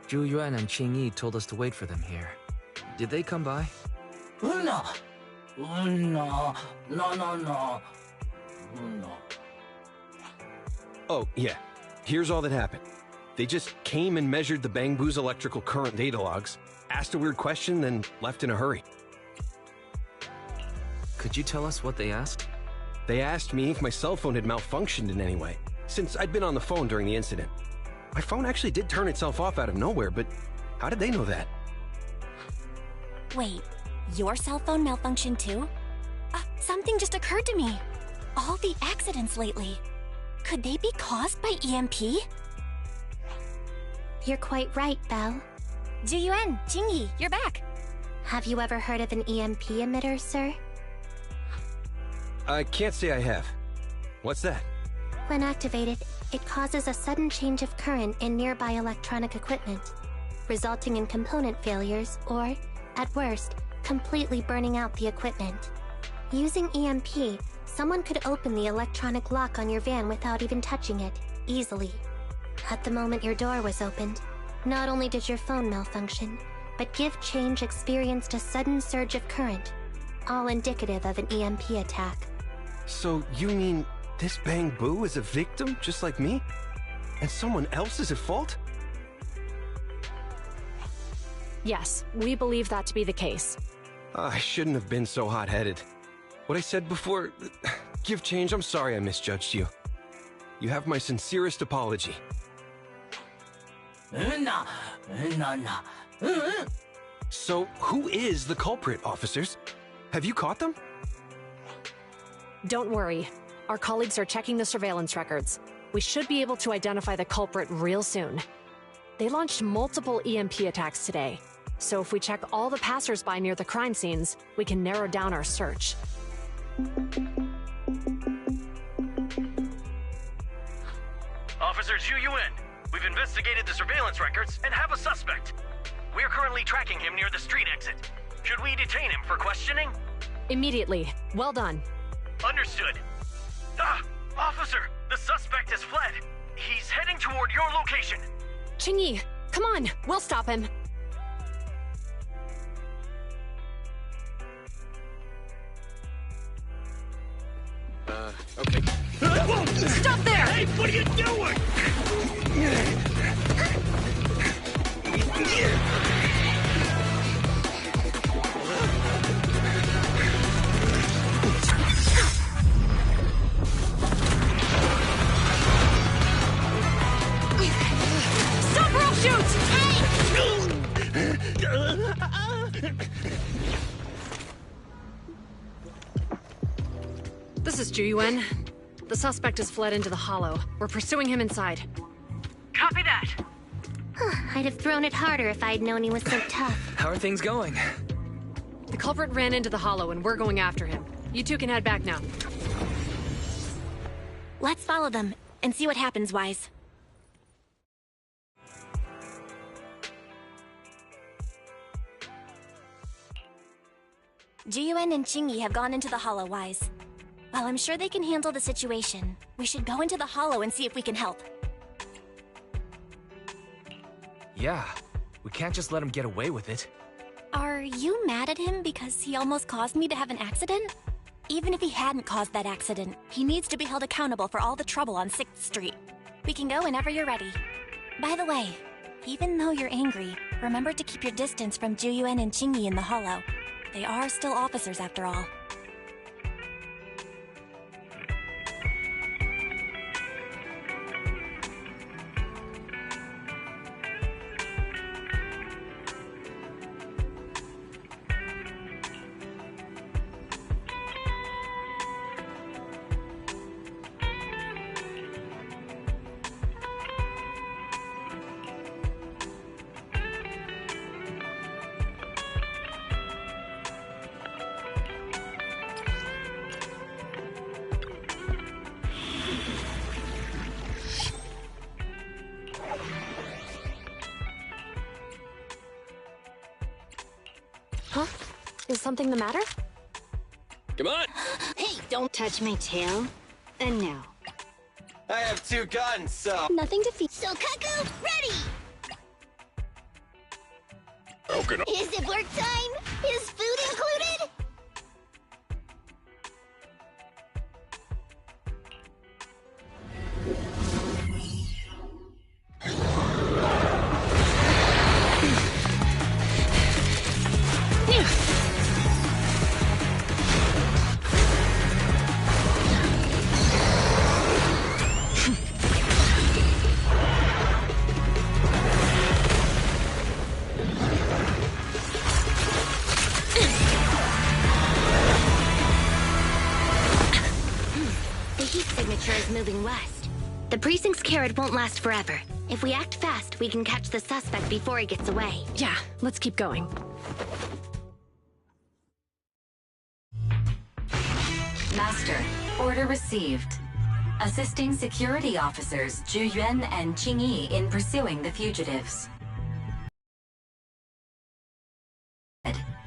S3: Zhu Yuan and Qing Yi told us to wait for them here. Did they come by?
S13: Oh, yeah. Here's all that happened. They just came and measured the Bangbu's electrical current data logs, asked a weird question, then left in a hurry.
S3: Could you tell us what they asked?
S13: They asked me if my cell phone had malfunctioned in any way, since I'd been on the phone during the incident. My phone actually did turn itself off out of nowhere, but how did they know that?
S2: Wait, your cell phone malfunctioned too? Something just occurred to me. All the accidents lately, could they be caused by EMP?
S1: You're quite right, Belle.
S2: Jiyuan, Qingyi, you're back.
S1: Have you ever heard of an EMP emitter, sir?
S13: I can't say I have. What's that?
S1: When activated, it causes a sudden change of current in nearby electronic equipment, resulting in component failures or, at worst, completely burning out the equipment. Using EMP, someone could open the electronic lock on your van without even touching it, easily. At the moment your door was opened, not only did your phone malfunction, but Give Change experienced a sudden surge of current, all indicative of an EMP attack.
S13: So you mean this Bangbu is a victim just like me? And someone else is at fault?
S5: Yes, we believe that to be the case.
S13: I shouldn't have been so hot-headed. What I said before, Give change, I'm sorry I misjudged you. You have my sincerest apology. So, who is the culprit, officers? Have you caught them?
S5: Don't worry. Our colleagues are checking the surveillance records. We should be able to identify the culprit real soon. They launched multiple EMP attacks today, so if we check all the passers-by near the crime scenes, we can narrow down our search.
S14: Officer Zhu Yuan, we've investigated the surveillance records and have a suspect. We're currently tracking him near the street exit. Should we detain him for questioning?
S5: Immediately. Well done.
S14: Understood. Ah! Officer! The suspect has fled. He's heading toward your location.
S5: Qingyi, come on! We'll stop him!
S10: Okay.
S5: Stop there!
S14: Hey, what are you doing?
S5: Stop or I'll shoot! This is Zhu Yuan. The suspect has fled into the hollow. We're pursuing him inside.
S14: Copy that.
S7: I'd have thrown it harder if I'd known he was so tough.
S3: How are things going?
S5: The culprit ran into the hollow and we're going after him. You two can head back now.
S2: Let's follow them and see what happens, Wise. Jiyuan and Qingyi have gone into the hollow, Wise. While I'm sure they can handle the situation, we should go into the hollow and see if we can help.
S3: Yeah, we can't just let him get away with it.
S2: Are you mad at him because he almost caused me to have an accident? Even if he hadn't caused that accident, he needs to be held accountable for all the trouble on 6th Street. We can go whenever you're ready. By the way, even though you're angry, remember to keep your distance from Jiyuan and Qingyi in the hollow. They are still officers after all.
S5: Huh? Is something the matter?
S10: Come on!
S7: Hey, don't touch my tail. And now.
S15: I have 2 guns, so...
S7: Nothing to feed. So, Kaku, ready!
S9: Okay.
S7: Is it work time? Is food included? Moving west. The precinct's carrot won't last forever. If we act fast, we can catch the suspect before he gets away.
S5: Yeah, let's keep going.
S4: Master, order received. Assisting security officers Zhu Yuan and Qingyi in pursuing the fugitives.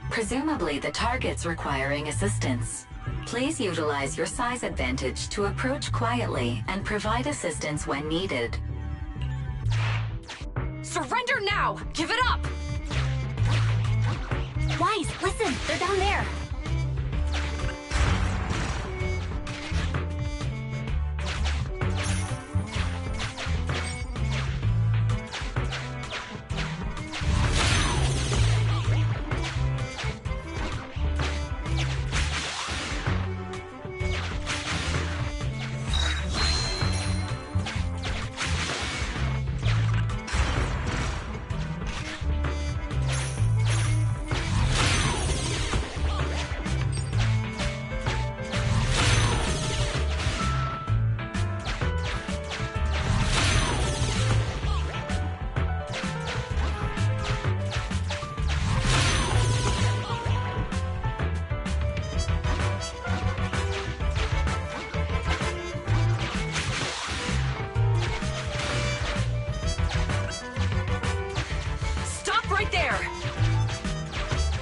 S4: Presumably the target's requiring assistance. Please utilize your size advantage to approach quietly and provide assistance when needed.
S5: Surrender now! Give it up!
S2: Wise, listen! They're down there!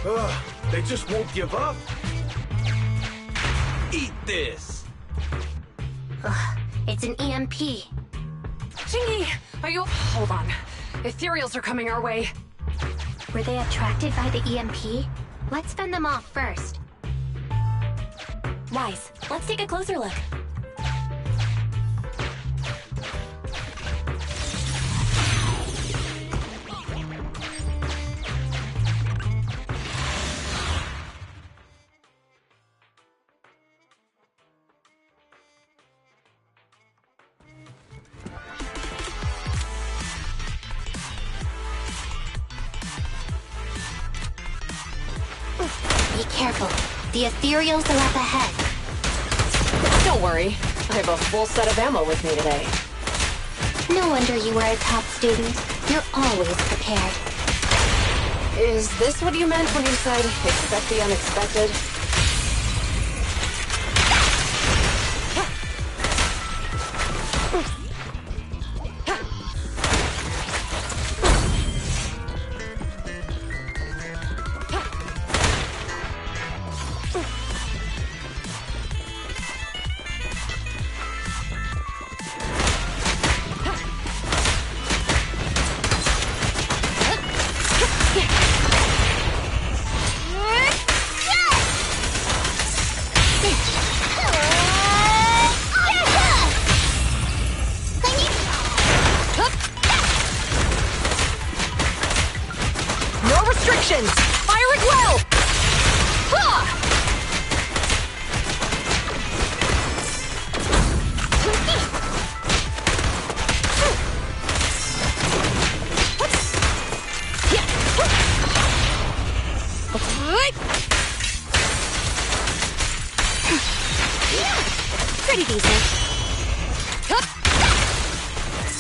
S16: Ugh, they just won't give up. Eat this!
S7: Ugh, it's an EMP.
S5: Chingy, are you... Hold on. Ethereals are coming our way.
S7: Were they attracted by the EMP? Let's fend them off first.
S2: Wise, let's take a closer look.
S7: Be careful. The ethereals are up ahead.
S5: Don't worry. I have a full set of ammo with me today.
S7: No wonder you were a top student. You're always prepared.
S5: Is this what you meant when you said, expect the unexpected? Fire at will!
S7: Pretty decent.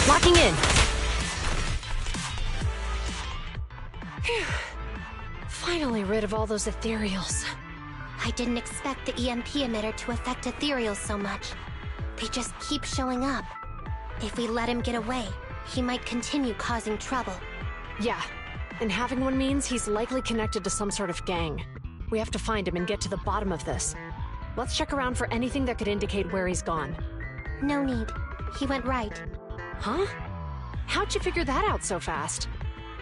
S5: Locking in. Finally rid of all those ethereals.
S7: I didn't expect the EMP emitter to affect ethereals so much. They just keep showing up. If we let him get away, he might continue causing trouble.
S5: Yeah, and having one means he's likely connected to some sort of gang. We have to find him and get to the bottom of this. Let's check around for anything that could indicate where he's gone.
S7: No need. He went right.
S5: Huh? How'd you figure that out so fast?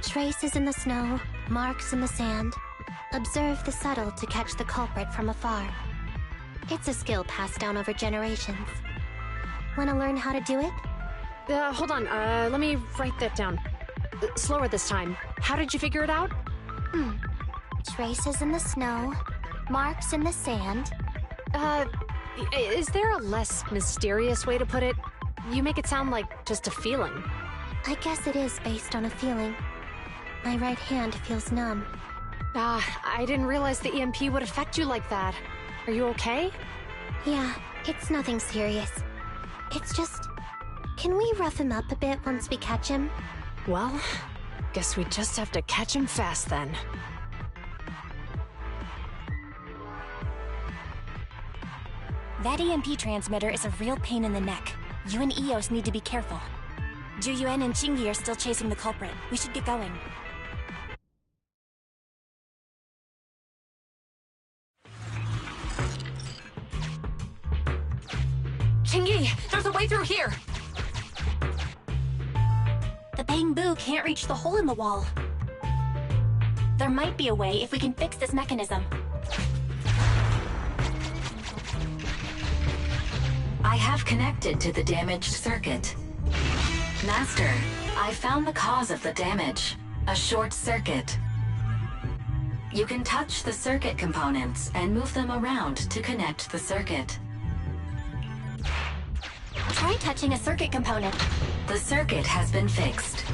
S7: Traces in the snow, marks in the sand. Observe the subtle to catch the culprit from afar. It's a skill passed down over generations. Want to learn how to do it?
S5: Hold on, let me write that down. Slower this time. How did you figure it out?
S7: Traces in the snow, marks in the sand.
S5: Is there a less mysterious way to put it? You make it sound like just a feeling.
S7: I guess it is based on a feeling. My right hand feels numb.
S5: I didn't realize the EMP would affect you like that. Are you okay?
S7: Yeah, it's nothing serious. It's just... Can we rough him up a bit once we catch him?
S5: Well, guess we just have to catch him fast then.
S2: That EMP transmitter is a real pain in the neck. You and Eos need to be careful. Juyuan and Chingy are still chasing the culprit. We should get going.
S5: Chingy, there's a way through here!
S2: The Bang-Boo can't reach the hole in the wall. There might be a way if we can fix this mechanism.
S4: I have connected to the damaged circuit. Master, I found the cause of the damage. A short circuit. You can touch the circuit components and move them around to connect the circuit.
S2: Try touching a circuit component.
S4: The circuit has been fixed.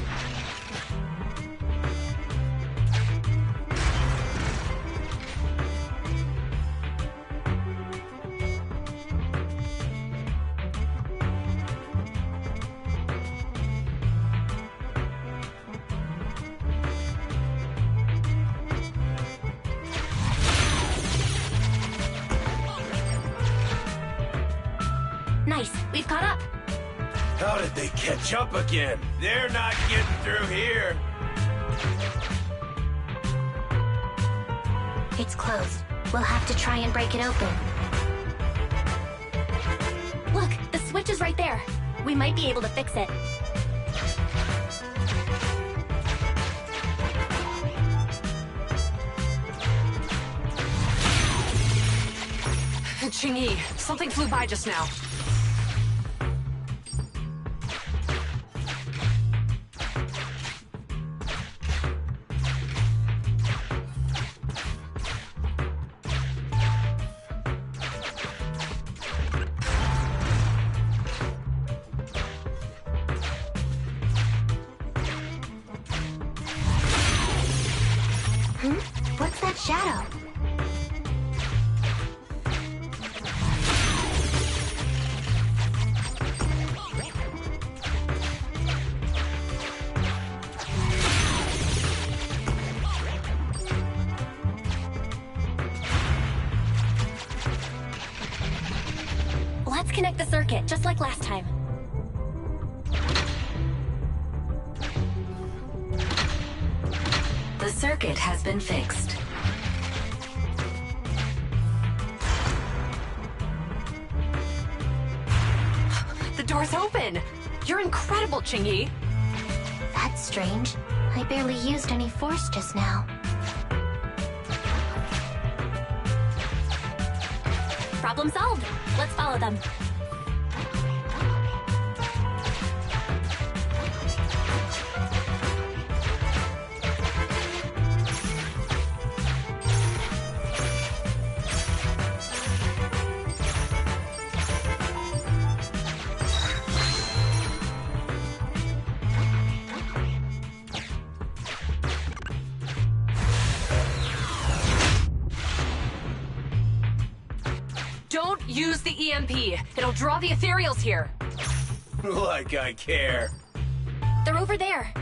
S2: Nice, we've caught up.
S16: How did they catch up again? They're not getting through here.
S7: It's closed. We'll have to try and break it open.
S2: Look, the switch is right there. We might be able to fix it.
S5: Ching-Yi, something flew by just now.
S7: What's that shadow?
S2: Let's connect the circuit, just like last time.
S4: The circuit has been fixed.
S5: The door's open! You're incredible, Ching-Yi!
S7: That's strange. I barely used any force just now.
S2: Problem solved. Let's follow them.
S5: Don't use the EMP. It'll draw the ethereals here.
S16: Like I care.
S2: They're over there.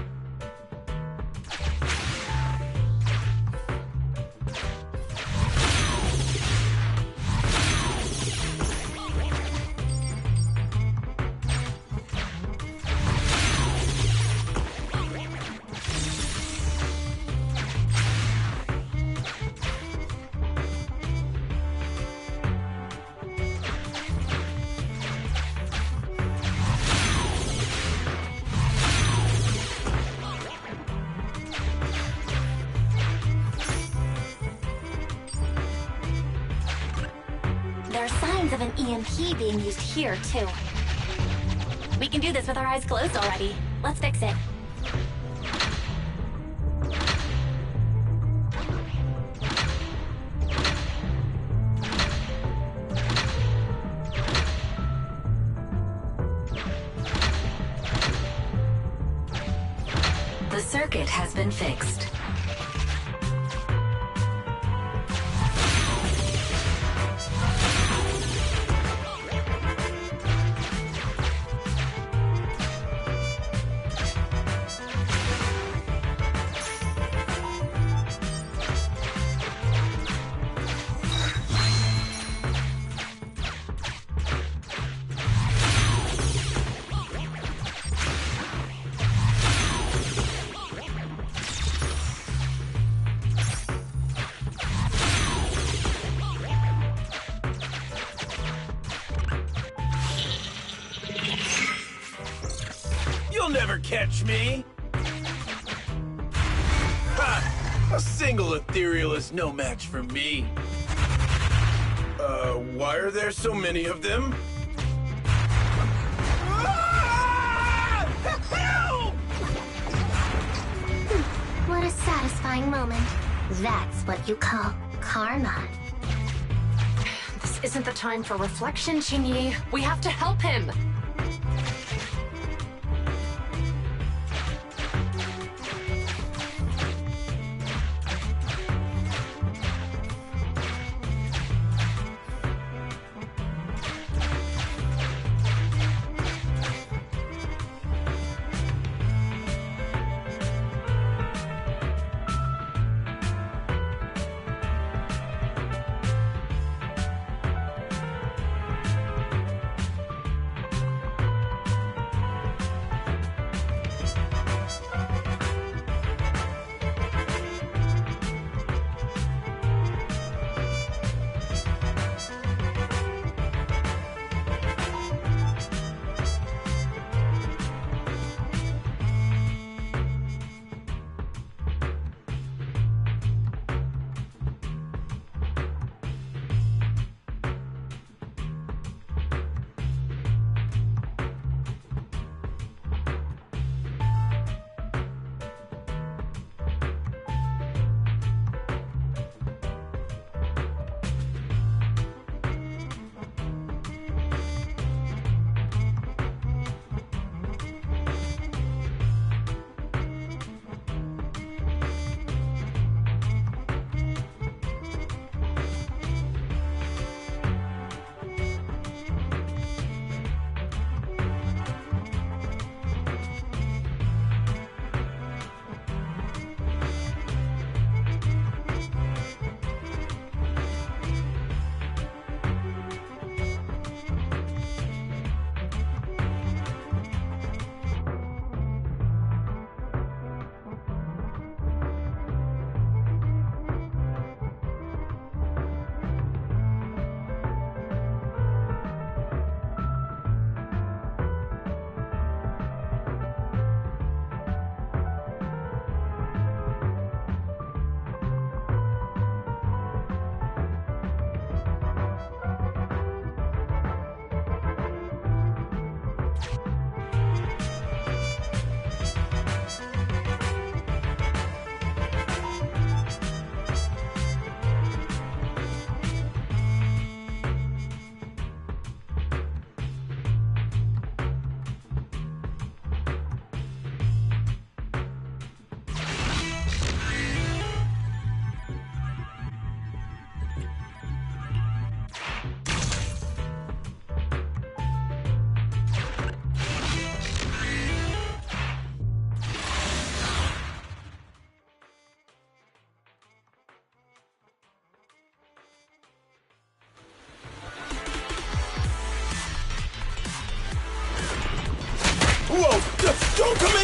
S2: There are signs of an EMP being used here, too. We can do this with our eyes closed already. Let's fix it.
S4: The circuit has been fixed.
S16: You'll never catch me! Ha! A single ethereal is no match for me. Why are there so many of them? Help!
S7: What a satisfying moment. That's what you call karma.
S5: This isn't the time for reflection, Ching-Yi. We have to help him.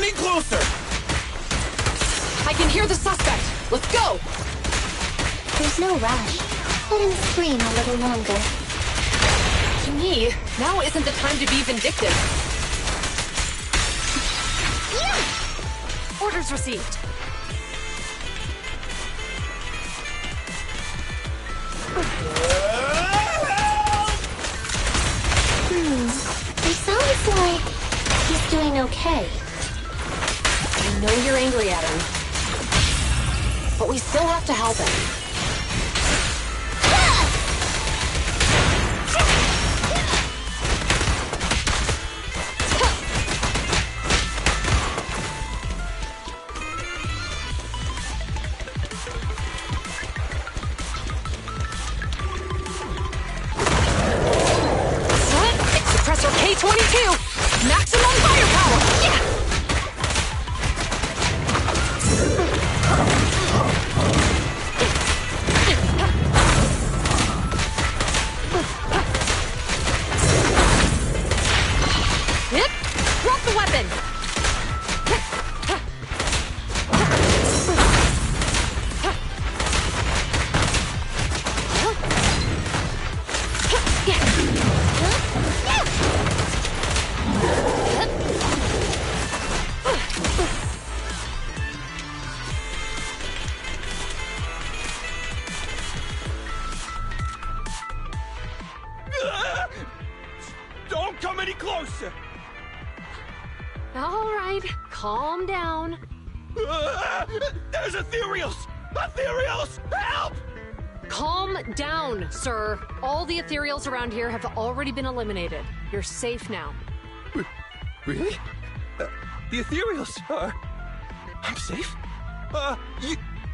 S16: getting closer!
S5: I can hear the suspect. Let's go!
S7: There's no rush. Let him scream a little longer.
S5: To me, now isn't the time to be vindictive. Yeah! Orders received.
S7: It sounds like he's doing okay.
S5: I know you're angry at him, but we still have to help him. Suppressor K-22! Maximum firepower! Yeah! Yep. Drop the weapon!
S16: Don't come any closer!
S5: All right, calm down.
S16: There's ethereals! Ethereals! Help!
S5: Calm down, sir. All the ethereals around here have already been eliminated. You're safe now.
S13: Really? The ethereals are... I'm safe?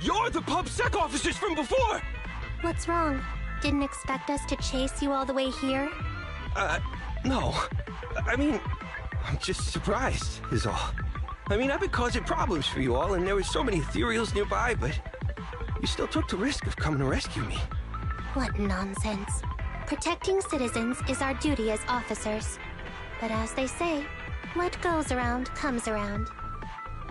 S13: You're the PubSec officers from before!
S7: What's wrong? Didn't expect us to chase you all the way here?
S13: No. I mean, I'm just surprised, is all. I mean, I've been causing problems for you all, and there were so many ethereals nearby, but you still took the risk of coming to rescue me.
S7: What nonsense. Protecting citizens is our duty as officers. But as they say, what goes around comes around.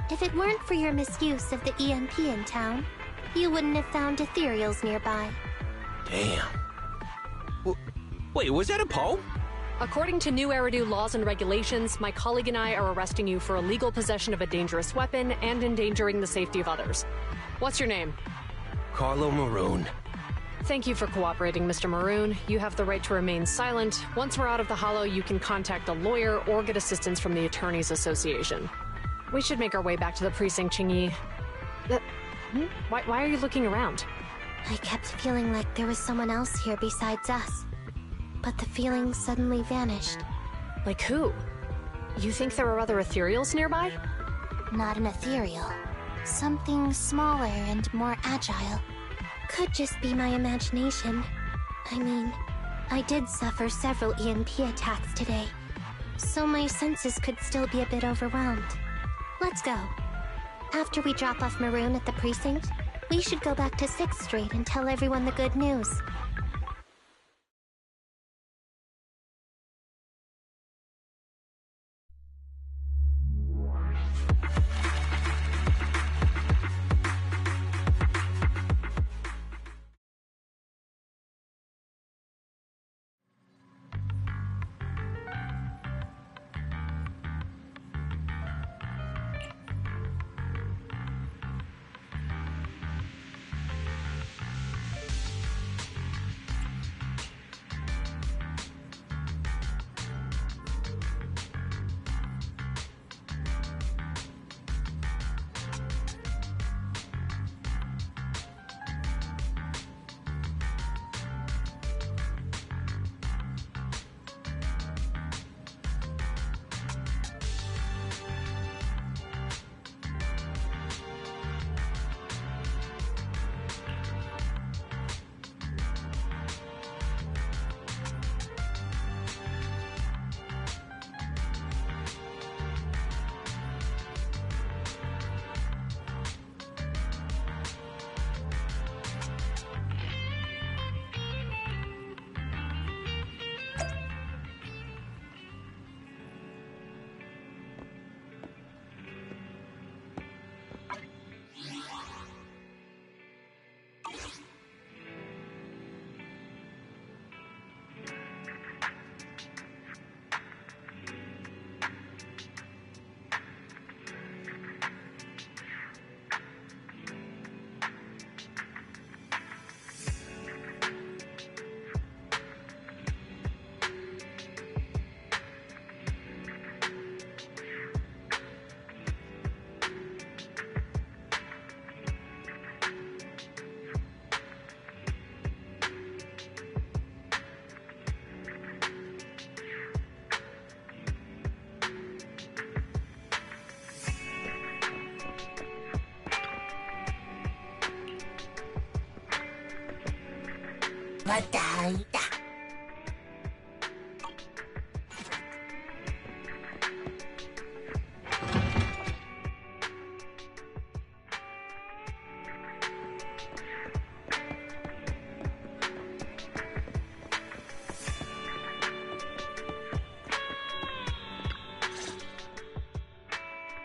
S7: If it weren't for your misuse of the EMP in town, you wouldn't have found ethereals nearby.
S13: Damn. Wait, was that a poem?
S5: According to new Eridu laws and regulations, my colleague and I are arresting you for illegal possession of a dangerous weapon and endangering the safety of others. What's your name?
S13: Carlo Maroon.
S5: Thank you for cooperating, Mr. Maroon. You have the right to remain silent. Once we're out of the hollow, you can contact a lawyer or get assistance from the Attorneys Association. We should make our way back to the precinct, Qingyi. Why are you looking around?
S7: I kept feeling like there was someone else here besides us. But the feeling suddenly vanished.
S5: Like who? You think there are other ethereals nearby?
S7: Not an ethereal. Something smaller and more agile. Could just be my imagination. I mean, I did suffer several EMP attacks today, so my senses could still be a bit overwhelmed. Let's go. After we drop off Maroon at the precinct, we should go back to 6th Street and tell everyone the good news.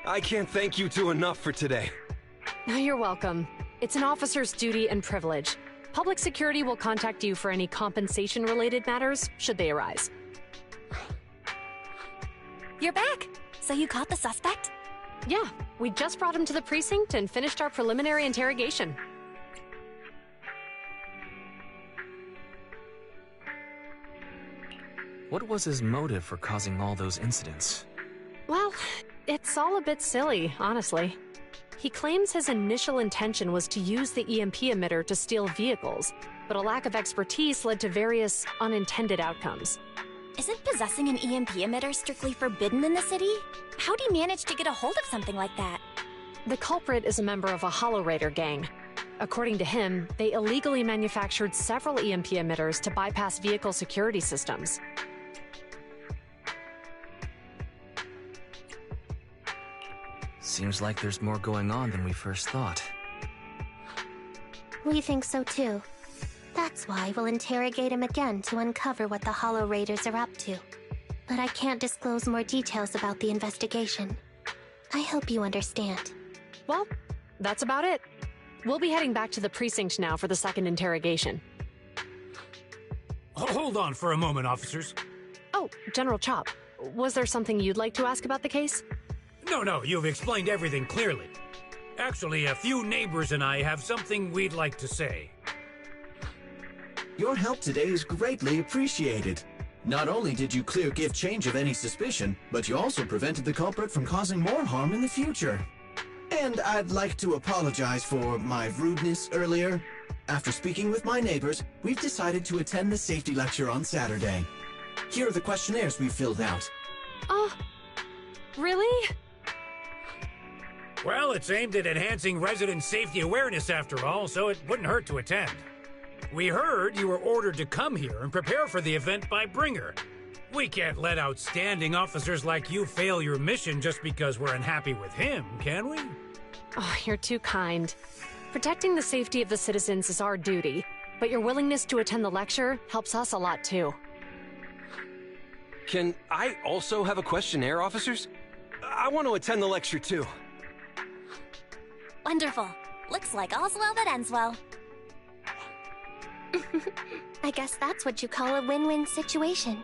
S13: I can't thank you two enough for today.
S5: You're welcome. It's an officer's duty and privilege. Public security will contact you for any compensation-related matters, should they arise.
S2: You're back! So you caught the suspect?
S5: Yeah, we just brought him to the precinct and finished our preliminary interrogation.
S3: What was his motive for causing all those incidents?
S5: Well, it's all a bit silly, honestly. He claims his initial intention was to use the EMP emitter to steal vehicles, but a lack of expertise led to various unintended outcomes.
S2: Isn't possessing an EMP emitter strictly forbidden in the city? How'd he manage to get a hold of something like that?
S5: The culprit is a member of a Hollow Raider gang. According to him, they illegally manufactured several EMP emitters to bypass vehicle security systems.
S3: Seems like there's more going on than we first thought.
S7: We think so too. That's why we'll interrogate him again to uncover what the Hollow Raiders are up to. But I can't disclose more details about the investigation. I hope you understand.
S5: Well, that's about it. We'll be heading back to the precinct now for the second interrogation.
S12: Hold on for a moment, officers.
S5: Oh, General Chop, was there something you'd like to ask about the case?
S12: No, you've explained everything clearly. Actually, a few neighbors and I have something we'd like to say.
S11: Your help today is greatly appreciated. Not only did you clear give change of any suspicion, but you also prevented the culprit from causing more harm in the future. And I'd like to apologize for my rudeness earlier. After speaking with my neighbors, we've decided to attend the safety lecture on Saturday. Here are the questionnaires we filled out.
S5: Really?
S12: Well, it's aimed at enhancing resident safety awareness after all, so it wouldn't hurt to attend. We heard you were ordered to come here and prepare for the event by Bringer. We can't let outstanding officers like you fail your mission just because we're unhappy with him, can we?
S5: Oh, you're too kind. Protecting the safety of the citizens is our duty, but your willingness to attend the lecture helps us a lot too.
S13: Can I also have a questionnaire, officers? I want to attend the lecture too.
S2: Wonderful. Looks like all's well that ends well.
S7: I guess that's what you call a win-win situation.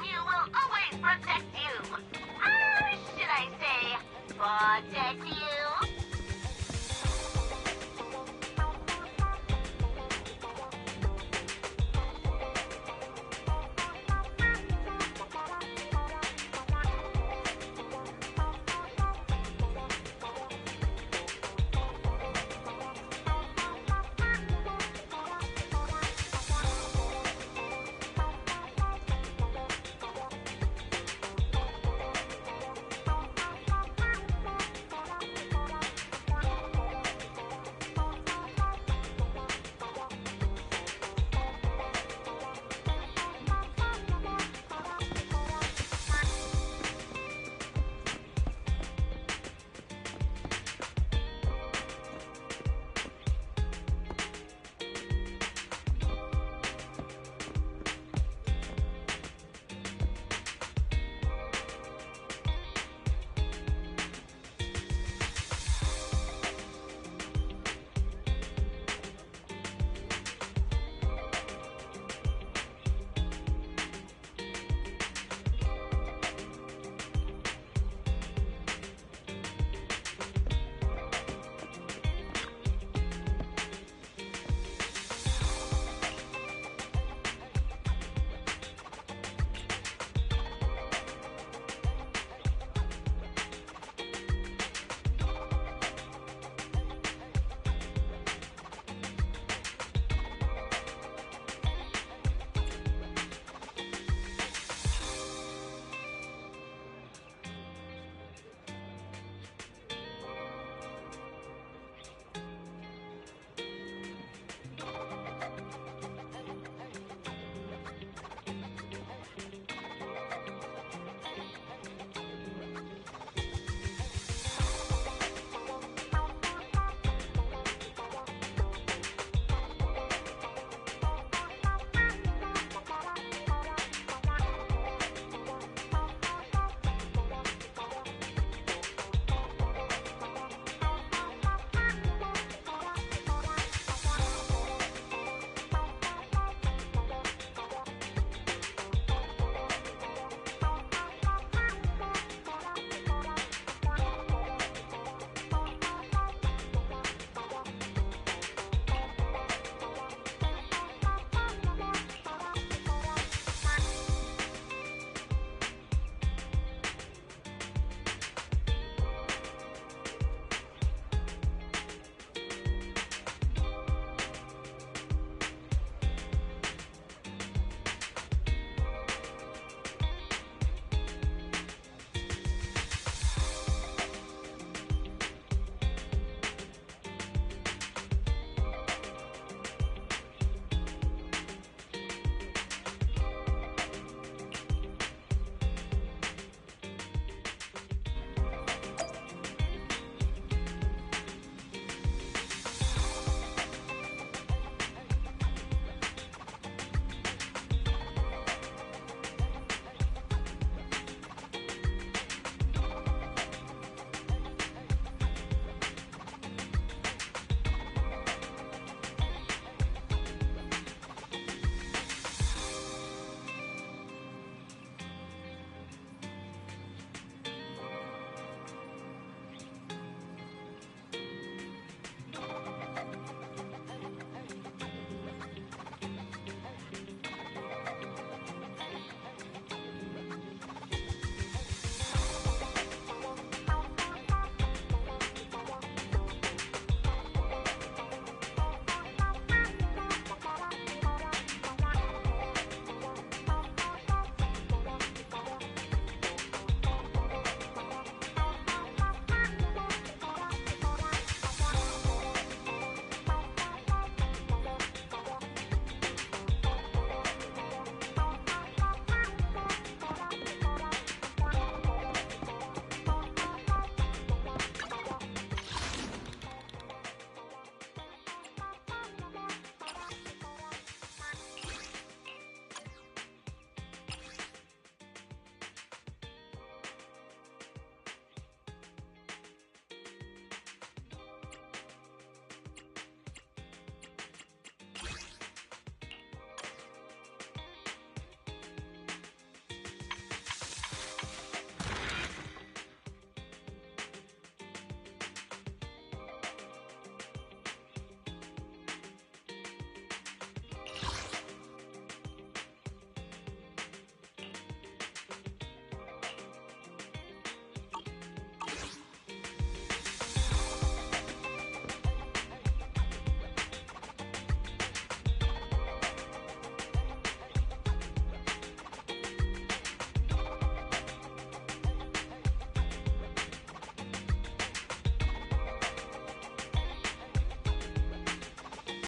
S6: Mew will always protect you. Should I say, protect you?